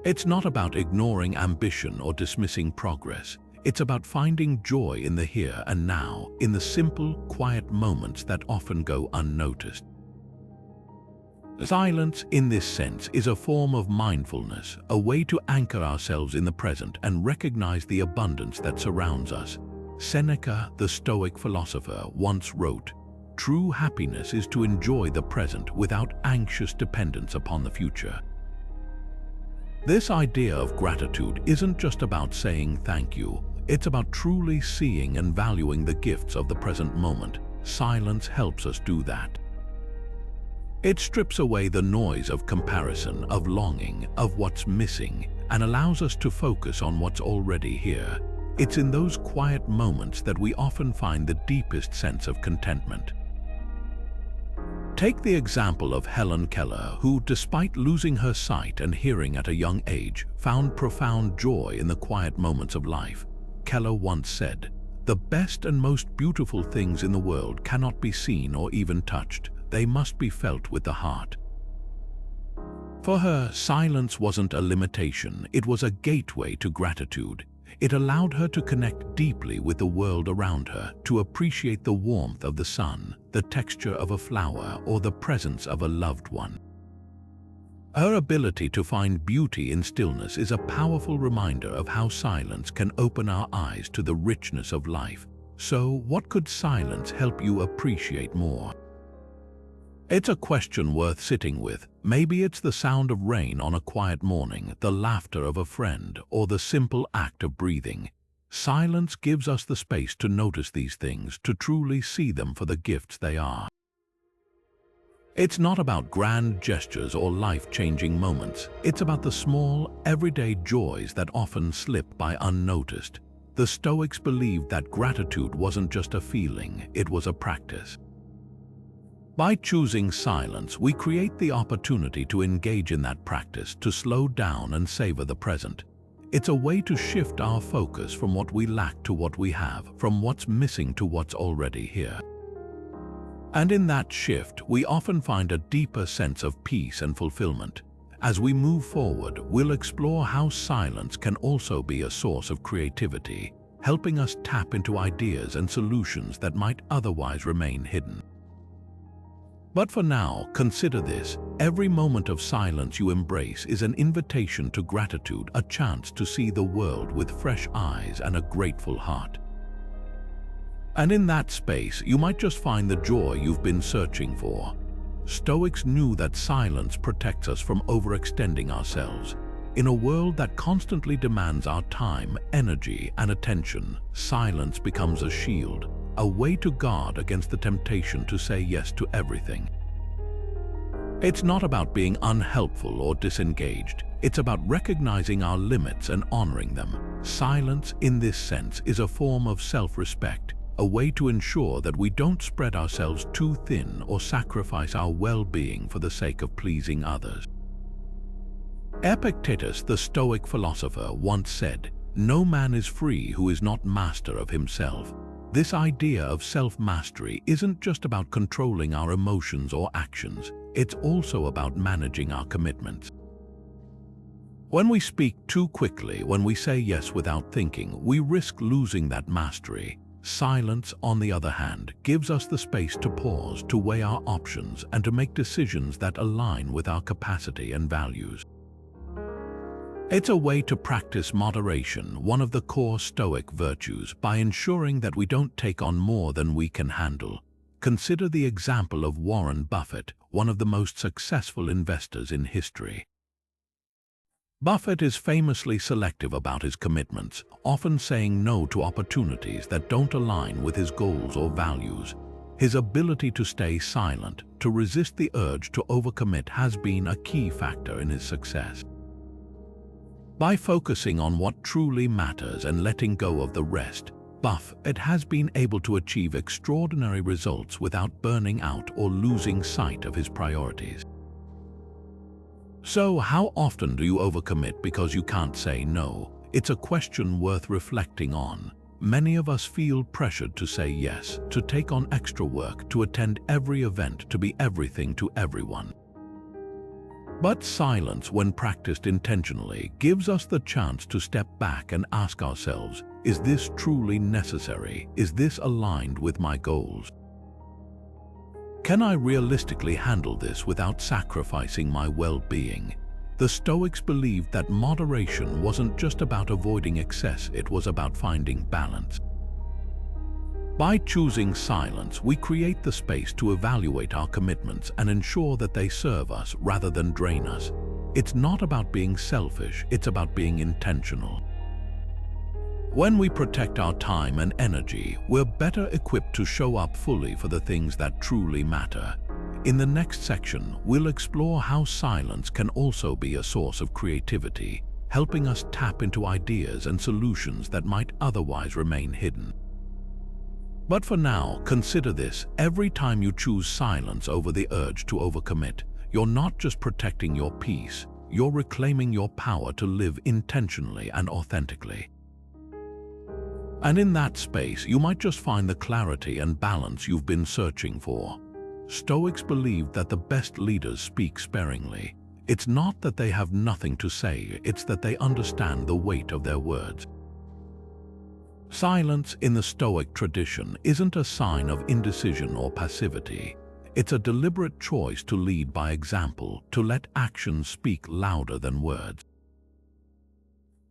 [SPEAKER 1] It's not about ignoring ambition or dismissing progress. It's about finding joy in the here and now, in the simple, quiet moments that often go unnoticed. Silence, in this sense, is a form of mindfulness, a way to anchor ourselves in the present and recognize the abundance that surrounds us. Seneca, the Stoic philosopher, once wrote, "True happiness is to enjoy the present without anxious dependence upon the future." This idea of gratitude isn't just about saying thank you, it's about truly seeing and valuing the gifts of the present moment. Silence helps us do that. It strips away the noise of comparison, of longing, of what's missing, and allows us to focus on what's already here. It's in those quiet moments that we often find the deepest sense of contentment. Take the example of Helen Keller, who, despite losing her sight and hearing at a young age, found profound joy in the quiet moments of life. Keller once said, "The best and most beautiful things in the world cannot be seen or even touched. They must be felt with the heart." For her, silence wasn't a limitation, it was a gateway to gratitude. It allowed her to connect deeply with the world around her, to appreciate the warmth of the sun, the texture of a flower, or the presence of a loved one. Her ability to find beauty in stillness is a powerful reminder of how silence can open our eyes to the richness of life. So, what could silence help you appreciate more? It's a question worth sitting with. Maybe it's the sound of rain on a quiet morning, the laughter of a friend, or the simple act of breathing. Silence gives us the space to notice these things, to truly see them for the gifts they are. It's not about grand gestures or life-changing moments. It's about the small, everyday joys that often slip by unnoticed. The Stoics believed that gratitude wasn't just a feeling, it was a practice. By choosing silence, we create the opportunity to engage in that practice, to slow down and savor the present. It's a way to shift our focus from what we lack to what we have, from what's missing to what's already here. And in that shift, we often find a deeper sense of peace and fulfillment. As we move forward, we'll explore how silence can also be a source of creativity, helping us tap into ideas and solutions that might otherwise remain hidden. But for now, consider this. Every moment of silence you embrace is an invitation to gratitude, a chance to see the world with fresh eyes and a grateful heart. And in that space, you might just find the joy you've been searching for. Stoics knew that silence protects us from overextending ourselves. In a world that constantly demands our time, energy, and attention, silence becomes a shield, a way to guard against the temptation to say yes to everything. It's not about being unhelpful or disengaged. It's about recognizing our limits and honoring them. Silence, in this sense, is a form of self-respect, a way to ensure that we don't spread ourselves too thin or sacrifice our well-being for the sake of pleasing others. Epictetus, the Stoic philosopher, once said, "No man is free who is not master of himself." This idea of self-mastery isn't just about controlling our emotions or actions, it's also about managing our commitments. When we speak too quickly, when we say yes without thinking, we risk losing that mastery. Silence, on the other hand, gives us the space to pause, to weigh our options, and to make decisions that align with our capacity and values. It's a way to practice moderation, one of the core Stoic virtues, by ensuring that we don't take on more than we can handle. Consider the example of Warren Buffett, one of the most successful investors in history. Buffett is famously selective about his commitments, often saying no to opportunities that don't align with his goals or values. His ability to stay silent, to resist the urge to overcommit, has been a key factor in his success. By focusing on what truly matters and letting go of the rest, Buffett has been able to achieve extraordinary results without burning out or losing sight of his priorities. So, how often do you overcommit because you can't say no? It's a question worth reflecting on. Many of us feel pressured to say yes, to take on extra work, to attend every event, to be everything to everyone. But silence, when practiced intentionally, gives us the chance to step back and ask ourselves, is this truly necessary? Is this aligned with my goals? Can I realistically handle this without sacrificing my well-being? The Stoics believed that moderation wasn't just about avoiding excess, it was about finding balance. By choosing silence, we create the space to evaluate our commitments and ensure that they serve us rather than drain us. It's not about being selfish, it's about being intentional. When we protect our time and energy, we're better equipped to show up fully for the things that truly matter. In the next section, we'll explore how silence can also be a source of creativity, helping us tap into ideas and solutions that might otherwise remain hidden. But for now, consider this. Every time you choose silence over the urge to overcommit, you're not just protecting your peace, you're reclaiming your power to live intentionally and authentically. And in that space, you might just find the clarity and balance you've been searching for. Stoics believed that the best leaders speak sparingly. It's not that they have nothing to say, it's that they understand the weight of their words. Silence in the Stoic tradition isn't a sign of indecision or passivity. It's a deliberate choice to lead by example, to let actions speak louder than words.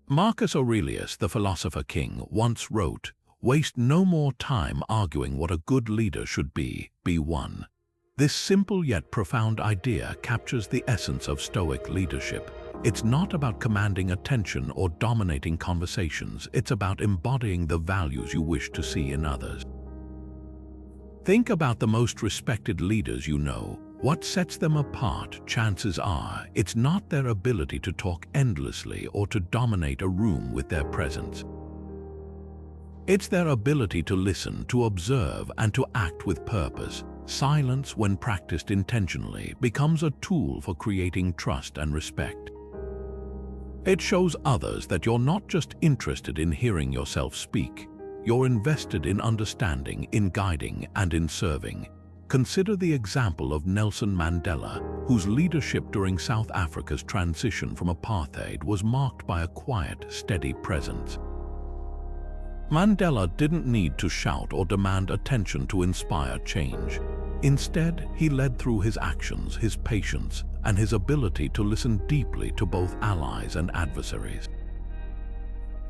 [SPEAKER 1] Marcus Aurelius, the philosopher king, once wrote, "Waste no more time arguing what a good leader should be one." This simple yet profound idea captures the essence of Stoic leadership. It's not about commanding attention or dominating conversations, it's about embodying the values you wish to see in others. Think about the most respected leaders you know. What sets them apart, chances are, it's not their ability to talk endlessly or to dominate a room with their presence. It's their ability to listen, to observe, and to act with purpose. Silence, when practiced intentionally, becomes a tool for creating trust and respect. It shows others that you're not just interested in hearing yourself speak, you're invested in understanding, in guiding, and in serving. Consider the example of Nelson Mandela, whose leadership during South Africa's transition from apartheid was marked by a quiet, steady presence. Mandela didn't need to shout or demand attention to inspire change. Instead, he led through his actions, his patience, and his ability to listen deeply to both allies and adversaries.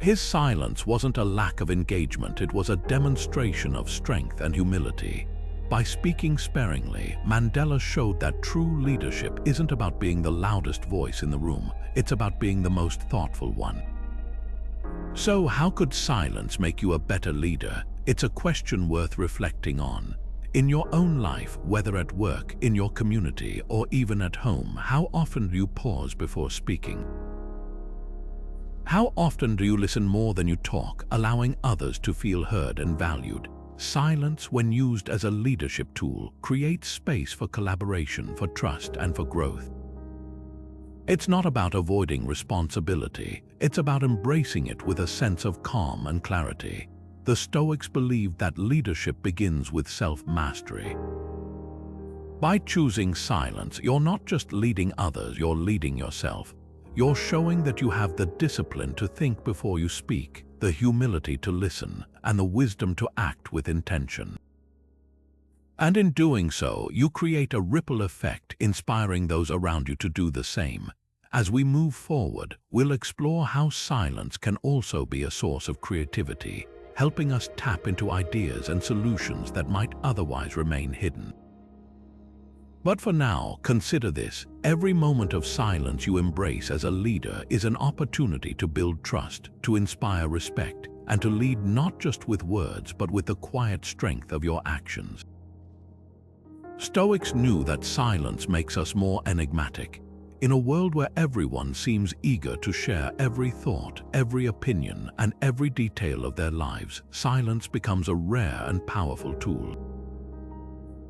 [SPEAKER 1] His silence wasn't a lack of engagement, it was a demonstration of strength and humility. By speaking sparingly, Mandela showed that true leadership isn't about being the loudest voice in the room, it's about being the most thoughtful one. So, how could silence make you a better leader? It's a question worth reflecting on. In your own life, whether at work, in your community, or even at home, how often do you pause before speaking? How often do you listen more than you talk, allowing others to feel heard and valued? Silence, when used as a leadership tool, creates space for collaboration, for trust, and for growth. It's not about avoiding responsibility, it's about embracing it with a sense of calm and clarity. The Stoics believed that leadership begins with self-mastery. By choosing silence, you're not just leading others, you're leading yourself. You're showing that you have the discipline to think before you speak, the humility to listen, and the wisdom to act with intention. And in doing so, you create a ripple effect, inspiring those around you to do the same. As we move forward, we'll explore how silence can also be a source of creativity, helping us tap into ideas and solutions that might otherwise remain hidden. But for now, consider this: every moment of silence you embrace as a leader is an opportunity to build trust, to inspire respect, and to lead not just with words but with the quiet strength of your actions. Stoics knew that silence makes us more enigmatic. In a world where everyone seems eager to share every thought, every opinion, and every detail of their lives, silence becomes a rare and powerful tool.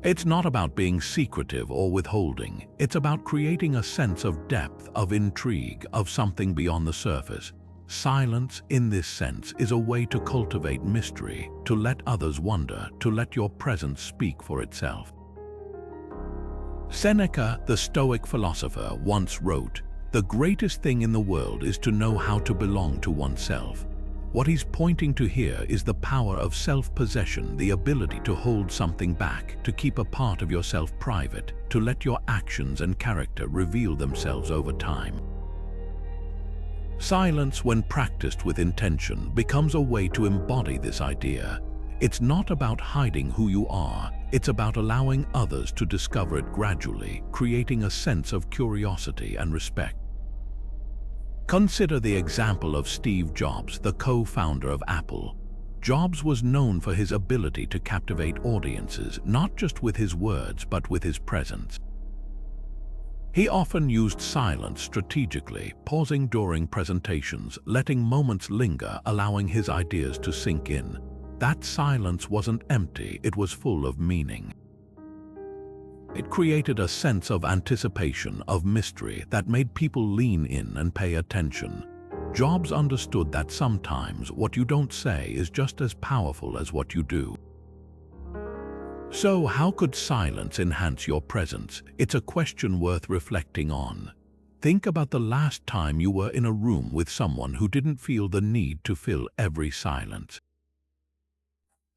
[SPEAKER 1] It's not about being secretive or withholding. It's about creating a sense of depth, of intrigue, of something beyond the surface. Silence, in this sense, is a way to cultivate mystery, to let others wonder, to let your presence speak for itself. Seneca, the Stoic philosopher, once wrote, "The greatest thing in the world is to know how to belong to oneself." What he's pointing to here is the power of self-possession, the ability to hold something back, to keep a part of yourself private, to let your actions and character reveal themselves over time. Silence, when practiced with intention, becomes a way to embody this idea. It's not about hiding who you are, it's about allowing others to discover it gradually, creating a sense of curiosity and respect. Consider the example of Steve Jobs, the co-founder of Apple. Jobs was known for his ability to captivate audiences, not just with his words, but with his presence. He often used silence strategically, pausing during presentations, letting moments linger, allowing his ideas to sink in. That silence wasn't empty, it was full of meaning. It created a sense of anticipation, of mystery, that made people lean in and pay attention. Jobs understood that sometimes what you don't say is just as powerful as what you do. So, how could silence enhance your presence? It's a question worth reflecting on. Think about the last time you were in a room with someone who didn't feel the need to fill every silence.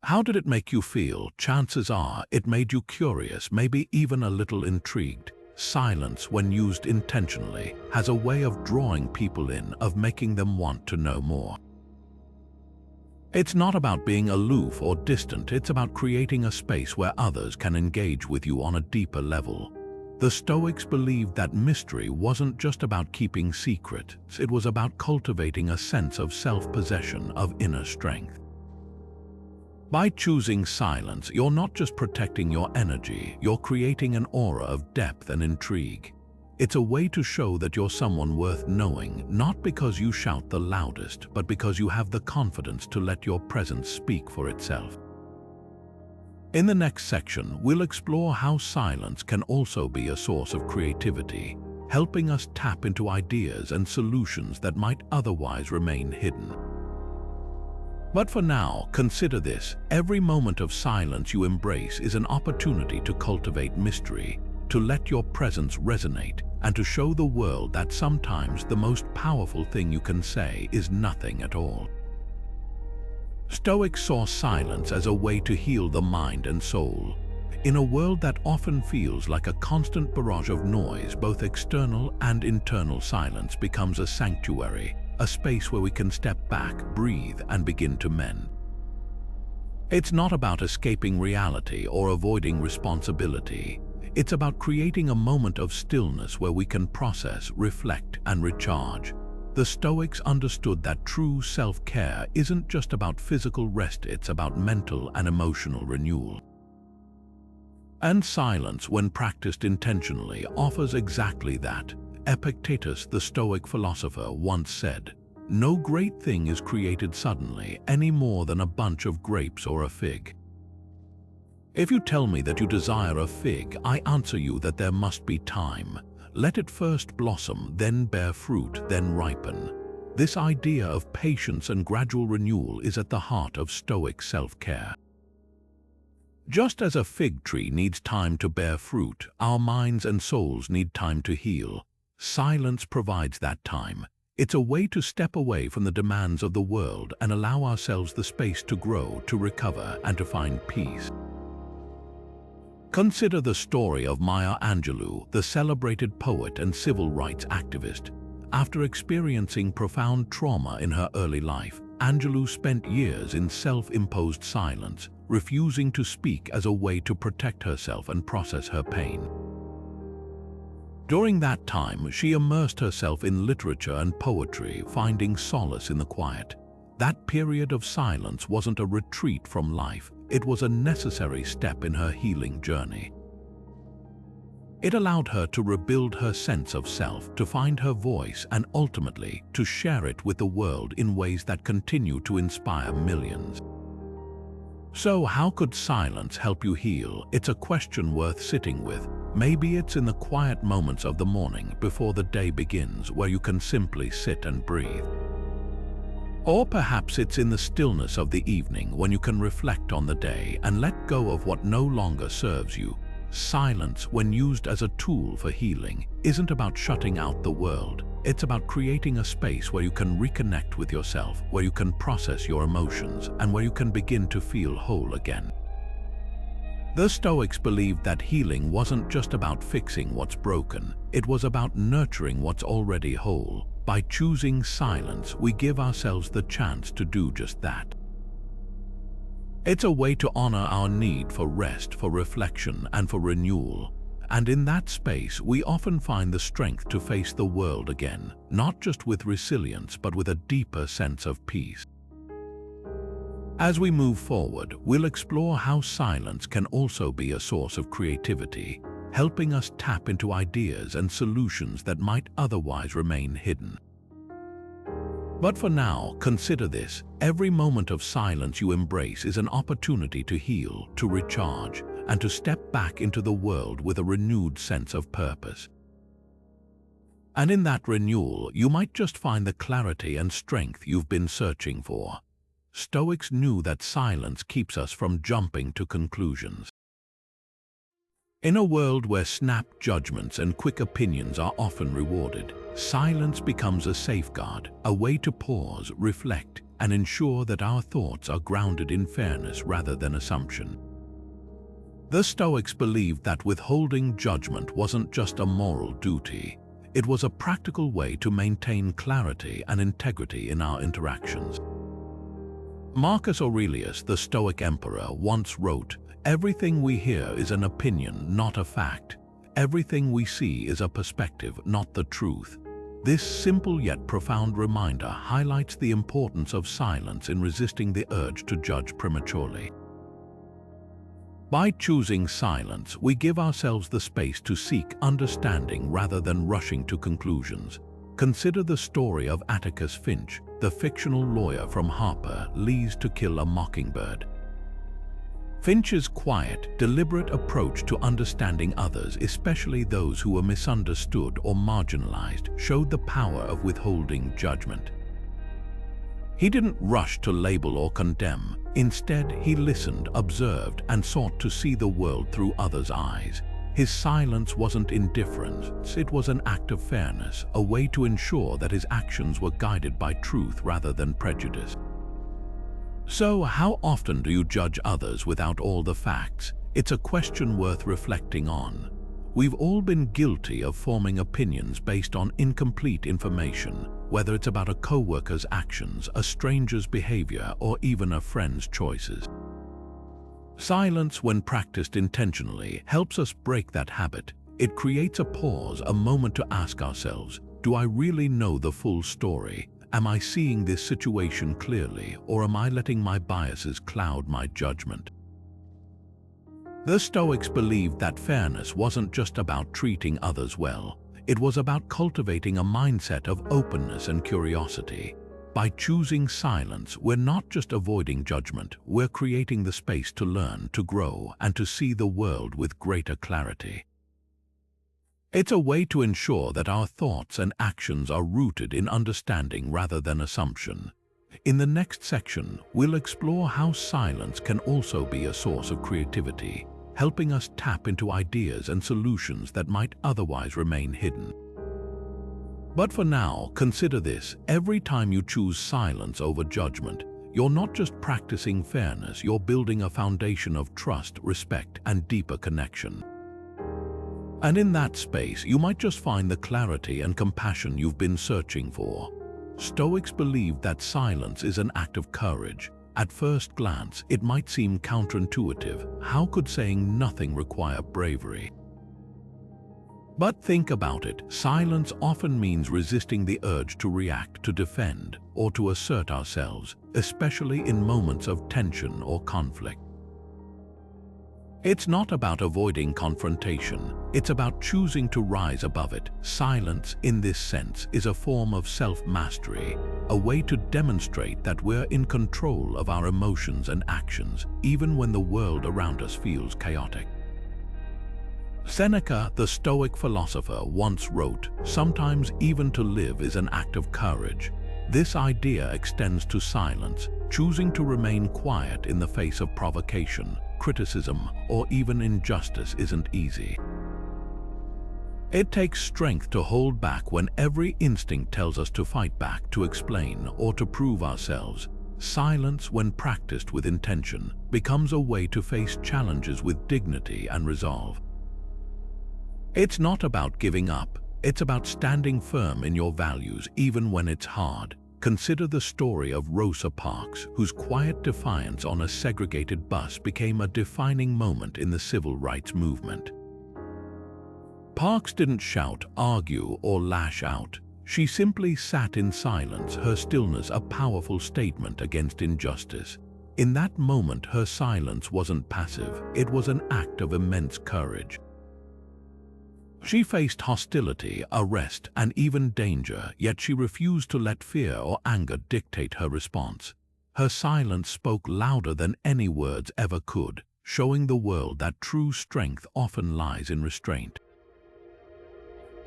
[SPEAKER 1] How did it make you feel? Chances are it made you curious, maybe even a little intrigued. Silence, when used intentionally, has a way of drawing people in, of making them want to know more. It's not about being aloof or distant, it's about creating a space where others can engage with you on a deeper level. The Stoics believed that mystery wasn't just about keeping secrets, it was about cultivating a sense of self-possession, of inner strength. By choosing silence, you're not just protecting your energy, you're creating an aura of depth and intrigue. It's a way to show that you're someone worth knowing, not because you shout the loudest, but because you have the confidence to let your presence speak for itself. In the next section, we'll explore how silence can also be a source of creativity, helping us tap into ideas and solutions that might otherwise remain hidden. But for now, consider this: every moment of silence you embrace is an opportunity to cultivate mystery, to let your presence resonate, and to show the world that sometimes the most powerful thing you can say is nothing at all. Stoics saw silence as a way to heal the mind and soul. In a world that often feels like a constant barrage of noise, both external and internal silence becomes a sanctuary, a space where we can step back, breathe, and begin to mend. It's not about escaping reality or avoiding responsibility. It's about creating a moment of stillness where we can process, reflect, and recharge. The Stoics understood that true self-care isn't just about physical rest, it's about mental and emotional renewal. And silence, when practiced intentionally, offers exactly that. Epictetus, the Stoic philosopher, once said, "No great thing is created suddenly, any more than a bunch of grapes or a fig." If you tell me that you desire a fig, I answer you that there must be time. Let it first blossom, then bear fruit, then ripen. This idea of patience and gradual renewal is at the heart of Stoic self-care. Just as a fig tree needs time to bear fruit, our minds and souls need time to heal. Silence provides that time. It's a way to step away from the demands of the world and allow ourselves the space to grow, to recover, and to find peace. Consider the story of Maya Angelou, the celebrated poet and civil rights activist. After experiencing profound trauma in her early life, Angelou spent years in self-imposed silence, refusing to speak as a way to protect herself and process her pain. During that time, she immersed herself in literature and poetry, finding solace in the quiet. That period of silence wasn't a retreat from life, it was a necessary step in her healing journey. It allowed her to rebuild her sense of self, to find her voice, and ultimately to share it with the world in ways that continue to inspire millions. So how could silence help you heal? It's a question worth sitting with. Maybe it's in the quiet moments of the morning before the day begins, where you can simply sit and breathe. Or perhaps it's in the stillness of the evening, when you can reflect on the day and let go of what no longer serves you. Silence, when used as a tool for healing, isn't about shutting out the world. It's about creating a space where you can reconnect with yourself, where you can process your emotions, and where you can begin to feel whole again. The Stoics believed that healing wasn't just about fixing what's broken, it was about nurturing what's already whole. By choosing silence, we give ourselves the chance to do just that. It's a way to honor our need for rest, for reflection, and for renewal. And in that space, we often find the strength to face the world again, not just with resilience, but with a deeper sense of peace. As we move forward, we'll explore how silence can also be a source of creativity, helping us tap into ideas and solutions that might otherwise remain hidden. But for now, consider this: every moment of silence you embrace is an opportunity to heal, to recharge, and to step back into the world with a renewed sense of purpose. And in that renewal, you might just find the clarity and strength you've been searching for. Stoics knew that silence keeps us from jumping to conclusions. In a world where snap judgments and quick opinions are often rewarded, silence becomes a safeguard, a way to pause, reflect, and ensure that our thoughts are grounded in fairness rather than assumption. The Stoics believed that withholding judgment wasn't just a moral duty, it was a practical way to maintain clarity and integrity in our interactions. Marcus Aurelius, the Stoic emperor, once wrote, "Everything we hear is an opinion, not a fact. Everything we see is a perspective, not the truth." This simple yet profound reminder highlights the importance of silence in resisting the urge to judge prematurely. By choosing silence, we give ourselves the space to seek understanding rather than rushing to conclusions. Consider the story of Atticus Finch, the fictional lawyer from Harper Lee's To Kill a Mockingbird. Finch's quiet, deliberate approach to understanding others, especially those who were misunderstood or marginalized, showed the power of withholding judgment. He didn't rush to label or condemn. Instead, he listened, observed, and sought to see the world through others' eyes. His silence wasn't indifference, it was an act of fairness, a way to ensure that his actions were guided by truth rather than prejudice. So, how often do you judge others without all the facts? It's a question worth reflecting on. We've all been guilty of forming opinions based on incomplete information, whether it's about a coworker's actions, a stranger's behavior, or even a friend's choices. Silence, when practiced intentionally, helps us break that habit. It creates a pause, a moment to ask ourselves, do I really know the full story? Am I seeing this situation clearly, or am I letting my biases cloud my judgment? The Stoics believed that fairness wasn't just about treating others well. It was about cultivating a mindset of openness and curiosity. By choosing silence, we're not just avoiding judgment, we're creating the space to learn, to grow, and to see the world with greater clarity. It's a way to ensure that our thoughts and actions are rooted in understanding rather than assumption. In the next section, we'll explore how silence can also be a source of creativity, helping us tap into ideas and solutions that might otherwise remain hidden. But for now, consider this: every time you choose silence over judgment, you're not just practicing fairness, you're building a foundation of trust, respect, and deeper connection. And in that space, you might just find the clarity and compassion you've been searching for. Stoics believe that silence is an act of courage. At first glance, it might seem counterintuitive. How could saying nothing require bravery? But think about it. Silence often means resisting the urge to react, to defend, or to assert ourselves, especially in moments of tension or conflict. It's not about avoiding confrontation, it's about choosing to rise above it. Silence, in this sense, is a form of self-mastery, a way to demonstrate that we're in control of our emotions and actions, even when the world around us feels chaotic. Seneca, the Stoic philosopher, once wrote, "Sometimes even to live is an act of courage." This idea extends to silence, choosing to remain quiet in the face of provocation, criticism, or even injustice isn't easy. It takes strength to hold back when every instinct tells us to fight back, to explain, or to prove ourselves. Silence, when practiced with intention, becomes a way to face challenges with dignity and resolve. It's not about giving up, it's about standing firm in your values even when it's hard. Consider the story of Rosa Parks, whose quiet defiance on a segregated bus became a defining moment in the civil rights movement. Parks didn't shout, argue, or lash out. She simply sat in silence, her stillness a powerful statement against injustice. In that moment, her silence wasn't passive, it was an act of immense courage. She faced hostility, arrest, and even danger, yet she refused to let fear or anger dictate her response. Her silence spoke louder than any words ever could, showing the world that true strength often lies in restraint.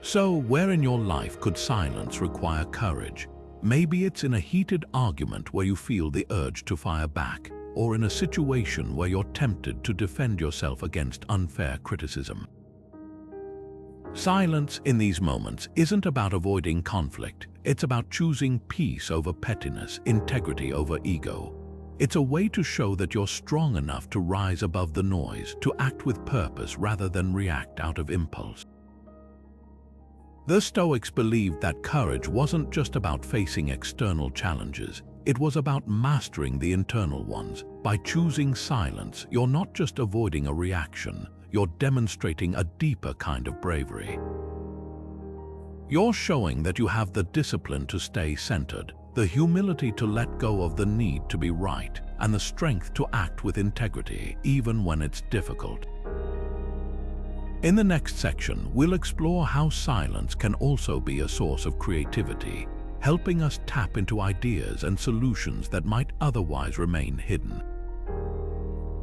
[SPEAKER 1] So, where in your life could silence require courage? Maybe it's in a heated argument where you feel the urge to fire back, or in a situation where you're tempted to defend yourself against unfair criticism. Silence in these moments isn't about avoiding conflict, it's about choosing peace over pettiness, integrity over ego. It's a way to show that you're strong enough to rise above the noise, to act with purpose rather than react out of impulse. The Stoics believed that courage wasn't just about facing external challenges, it was about mastering the internal ones. By choosing silence, you're not just avoiding a reaction, you're demonstrating a deeper kind of bravery. You're showing that you have the discipline to stay centered, the humility to let go of the need to be right, and the strength to act with integrity even when it's difficult. In the next section, we'll explore how silence can also be a source of creativity, helping us tap into ideas and solutions that might otherwise remain hidden.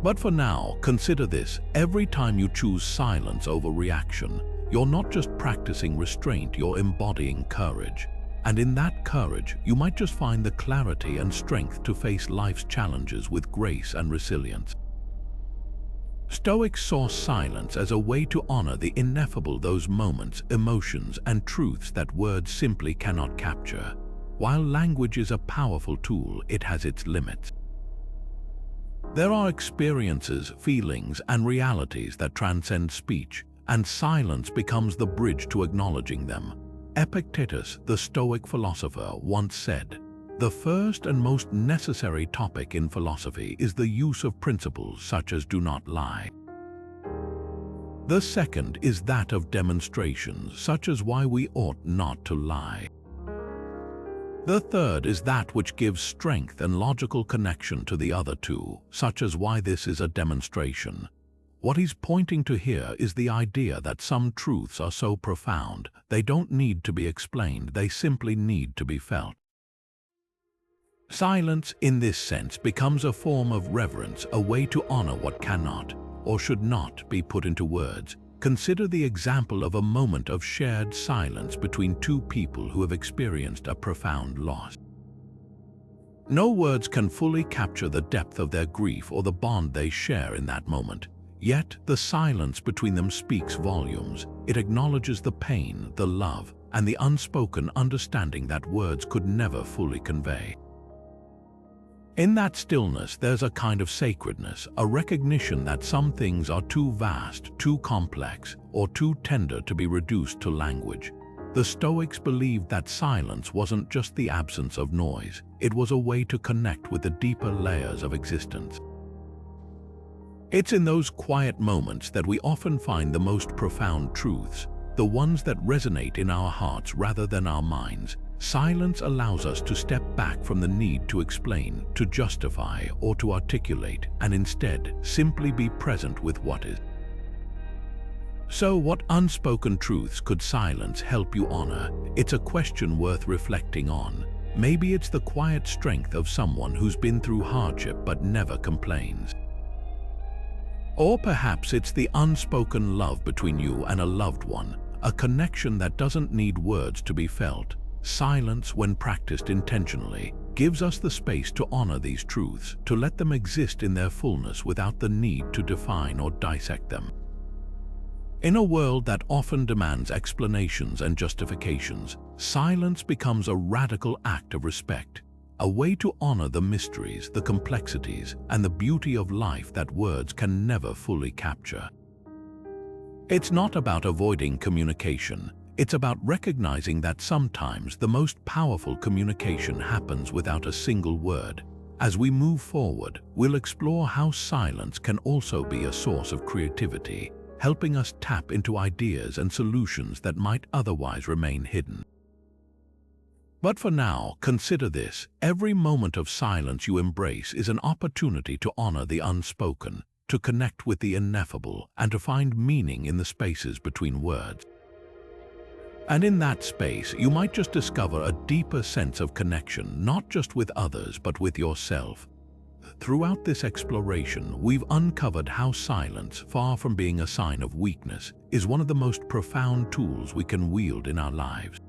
[SPEAKER 1] But for now, consider this: every time you choose silence over reaction, you're not just practicing restraint, you're embodying courage. And in that courage, you might just find the clarity and strength to face life's challenges with grace and resilience. Stoics saw silence as a way to honor the ineffable, those moments, emotions, and truths that words simply cannot capture. While language is a powerful tool, it has its limits. There are experiences, feelings, and realities that transcend speech, and silence becomes the bridge to acknowledging them. Epictetus, the Stoic philosopher, once said, "The first and most necessary topic in philosophy is the use of principles such as do not lie. The second is that of demonstrations, such as why we ought not to lie. The third is that which gives strength and logical connection to the other two, such as why this is a demonstration." What he's pointing to here is the idea that some truths are so profound, they don't need to be explained, they simply need to be felt. Silence, in this sense, becomes a form of reverence, a way to honor what cannot, or should not, be put into words. Consider the example of a moment of shared silence between two people who have experienced a profound loss. No words can fully capture the depth of their grief or the bond they share in that moment. Yet, the silence between them speaks volumes. It acknowledges the pain, the love, and the unspoken understanding that words could never fully convey. In that stillness, there's a kind of sacredness, a recognition that some things are too vast, too complex, or too tender to be reduced to language. The Stoics believed that silence wasn't just the absence of noise, it was a way to connect with the deeper layers of existence. It's in those quiet moments that we often find the most profound truths, the ones that resonate in our hearts rather than our minds. Silence allows us to step back from the need to explain, to justify, or to articulate, and instead simply be present with what is. So, what unspoken truths could silence help you honor? It's a question worth reflecting on. Maybe it's the quiet strength of someone who's been through hardship but never complains. Or perhaps it's the unspoken love between you and a loved one, a connection that doesn't need words to be felt. Silence, when practiced intentionally, gives us the space to honor these truths, to let them exist in their fullness without the need to define or dissect them. In a world that often demands explanations and justifications, silence becomes a radical act of respect, a way to honor the mysteries, the complexities, and the beauty of life that words can never fully capture. It's not about avoiding communication. It's about recognizing that sometimes the most powerful communication happens without a single word. As we move forward, we'll explore how silence can also be a source of creativity, helping us tap into ideas and solutions that might otherwise remain hidden. But for now, consider this: every moment of silence you embrace is an opportunity to honor the unspoken, to connect with the ineffable, and to find meaning in the spaces between words. And in that space, you might just discover a deeper sense of connection, not just with others, but with yourself. Throughout this exploration, we've uncovered how silence, far from being a sign of weakness, is one of the most profound tools we can wield in our lives.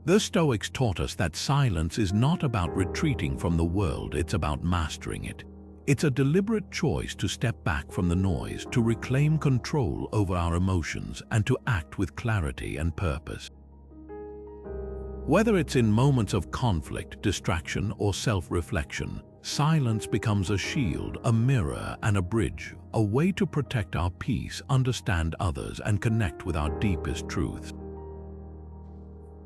[SPEAKER 1] The Stoics taught us that silence is not about retreating from the world, it's about mastering it. It's a deliberate choice to step back from the noise, to reclaim control over our emotions, and to act with clarity and purpose. Whether it's in moments of conflict, distraction, or self-reflection, silence becomes a shield, a mirror, and a bridge, a way to protect our peace, understand others, and connect with our deepest truths.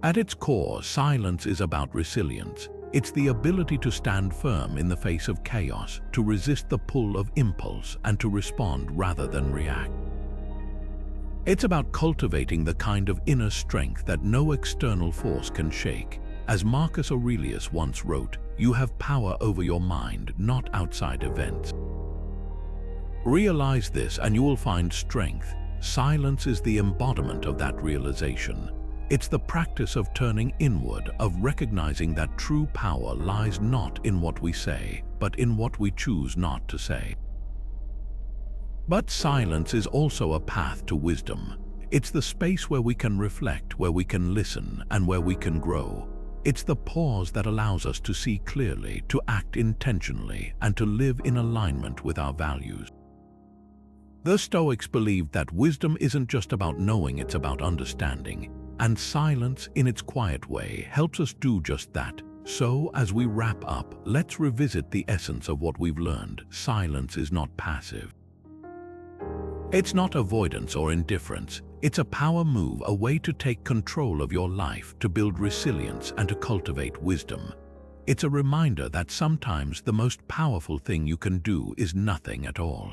[SPEAKER 1] At its core, silence is about resilience. It's the ability to stand firm in the face of chaos, to resist the pull of impulse, and to respond rather than react. It's about cultivating the kind of inner strength that no external force can shake. As Marcus Aurelius once wrote, "You have power over your mind, not outside events." Realize this and you will find strength. Silence is the embodiment of that realization. It's the practice of turning inward, of recognizing that true power lies not in what we say, but in what we choose not to say. But silence is also a path to wisdom. It's the space where we can reflect, where we can listen, and where we can grow. It's the pause that allows us to see clearly, to act intentionally, and to live in alignment with our values. The Stoics believed that wisdom isn't just about knowing, it's about understanding. And silence, in its quiet way, helps us do just that, So, as we wrap up, let's revisit the essence of what we've learned. Silence is not passive. It's not avoidance or indifference. It's a power move, a way to take control of your life, to build resilience and to cultivate wisdom. It's a reminder that sometimes the most powerful thing you can do is nothing at all.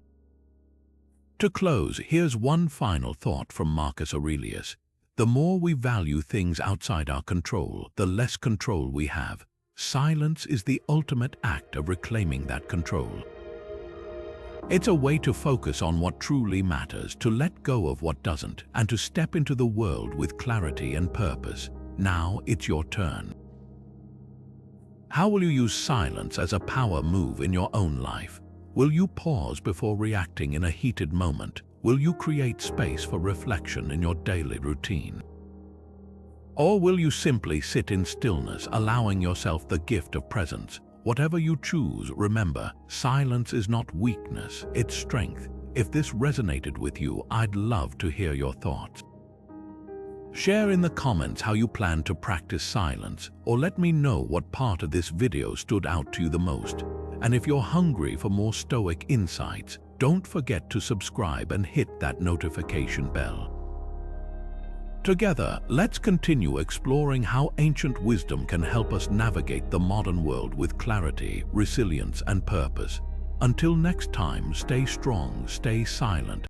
[SPEAKER 1] To close, here's one final thought from Marcus Aurelius. The more we value things outside our control, the less control we have. Silence is the ultimate act of reclaiming that control. It's a way to focus on what truly matters, to let go of what doesn't, and to step into the world with clarity and purpose. Now it's your turn. How will you use silence as a power move in your own life? Will you pause before reacting in a heated moment? Will you create space for reflection in your daily routine? Or will you simply sit in stillness, allowing yourself the gift of presence? Whatever you choose, remember, silence is not weakness, it's strength. If this resonated with you, I'd love to hear your thoughts. Share in the comments how you plan to practice silence, or let me know what part of this video stood out to you the most. And if you're hungry for more Stoic insights, don't forget to subscribe and hit that notification bell. Together, let's continue exploring how ancient wisdom can help us navigate the modern world with clarity, resilience, and purpose. Until next time, stay strong, stay silent,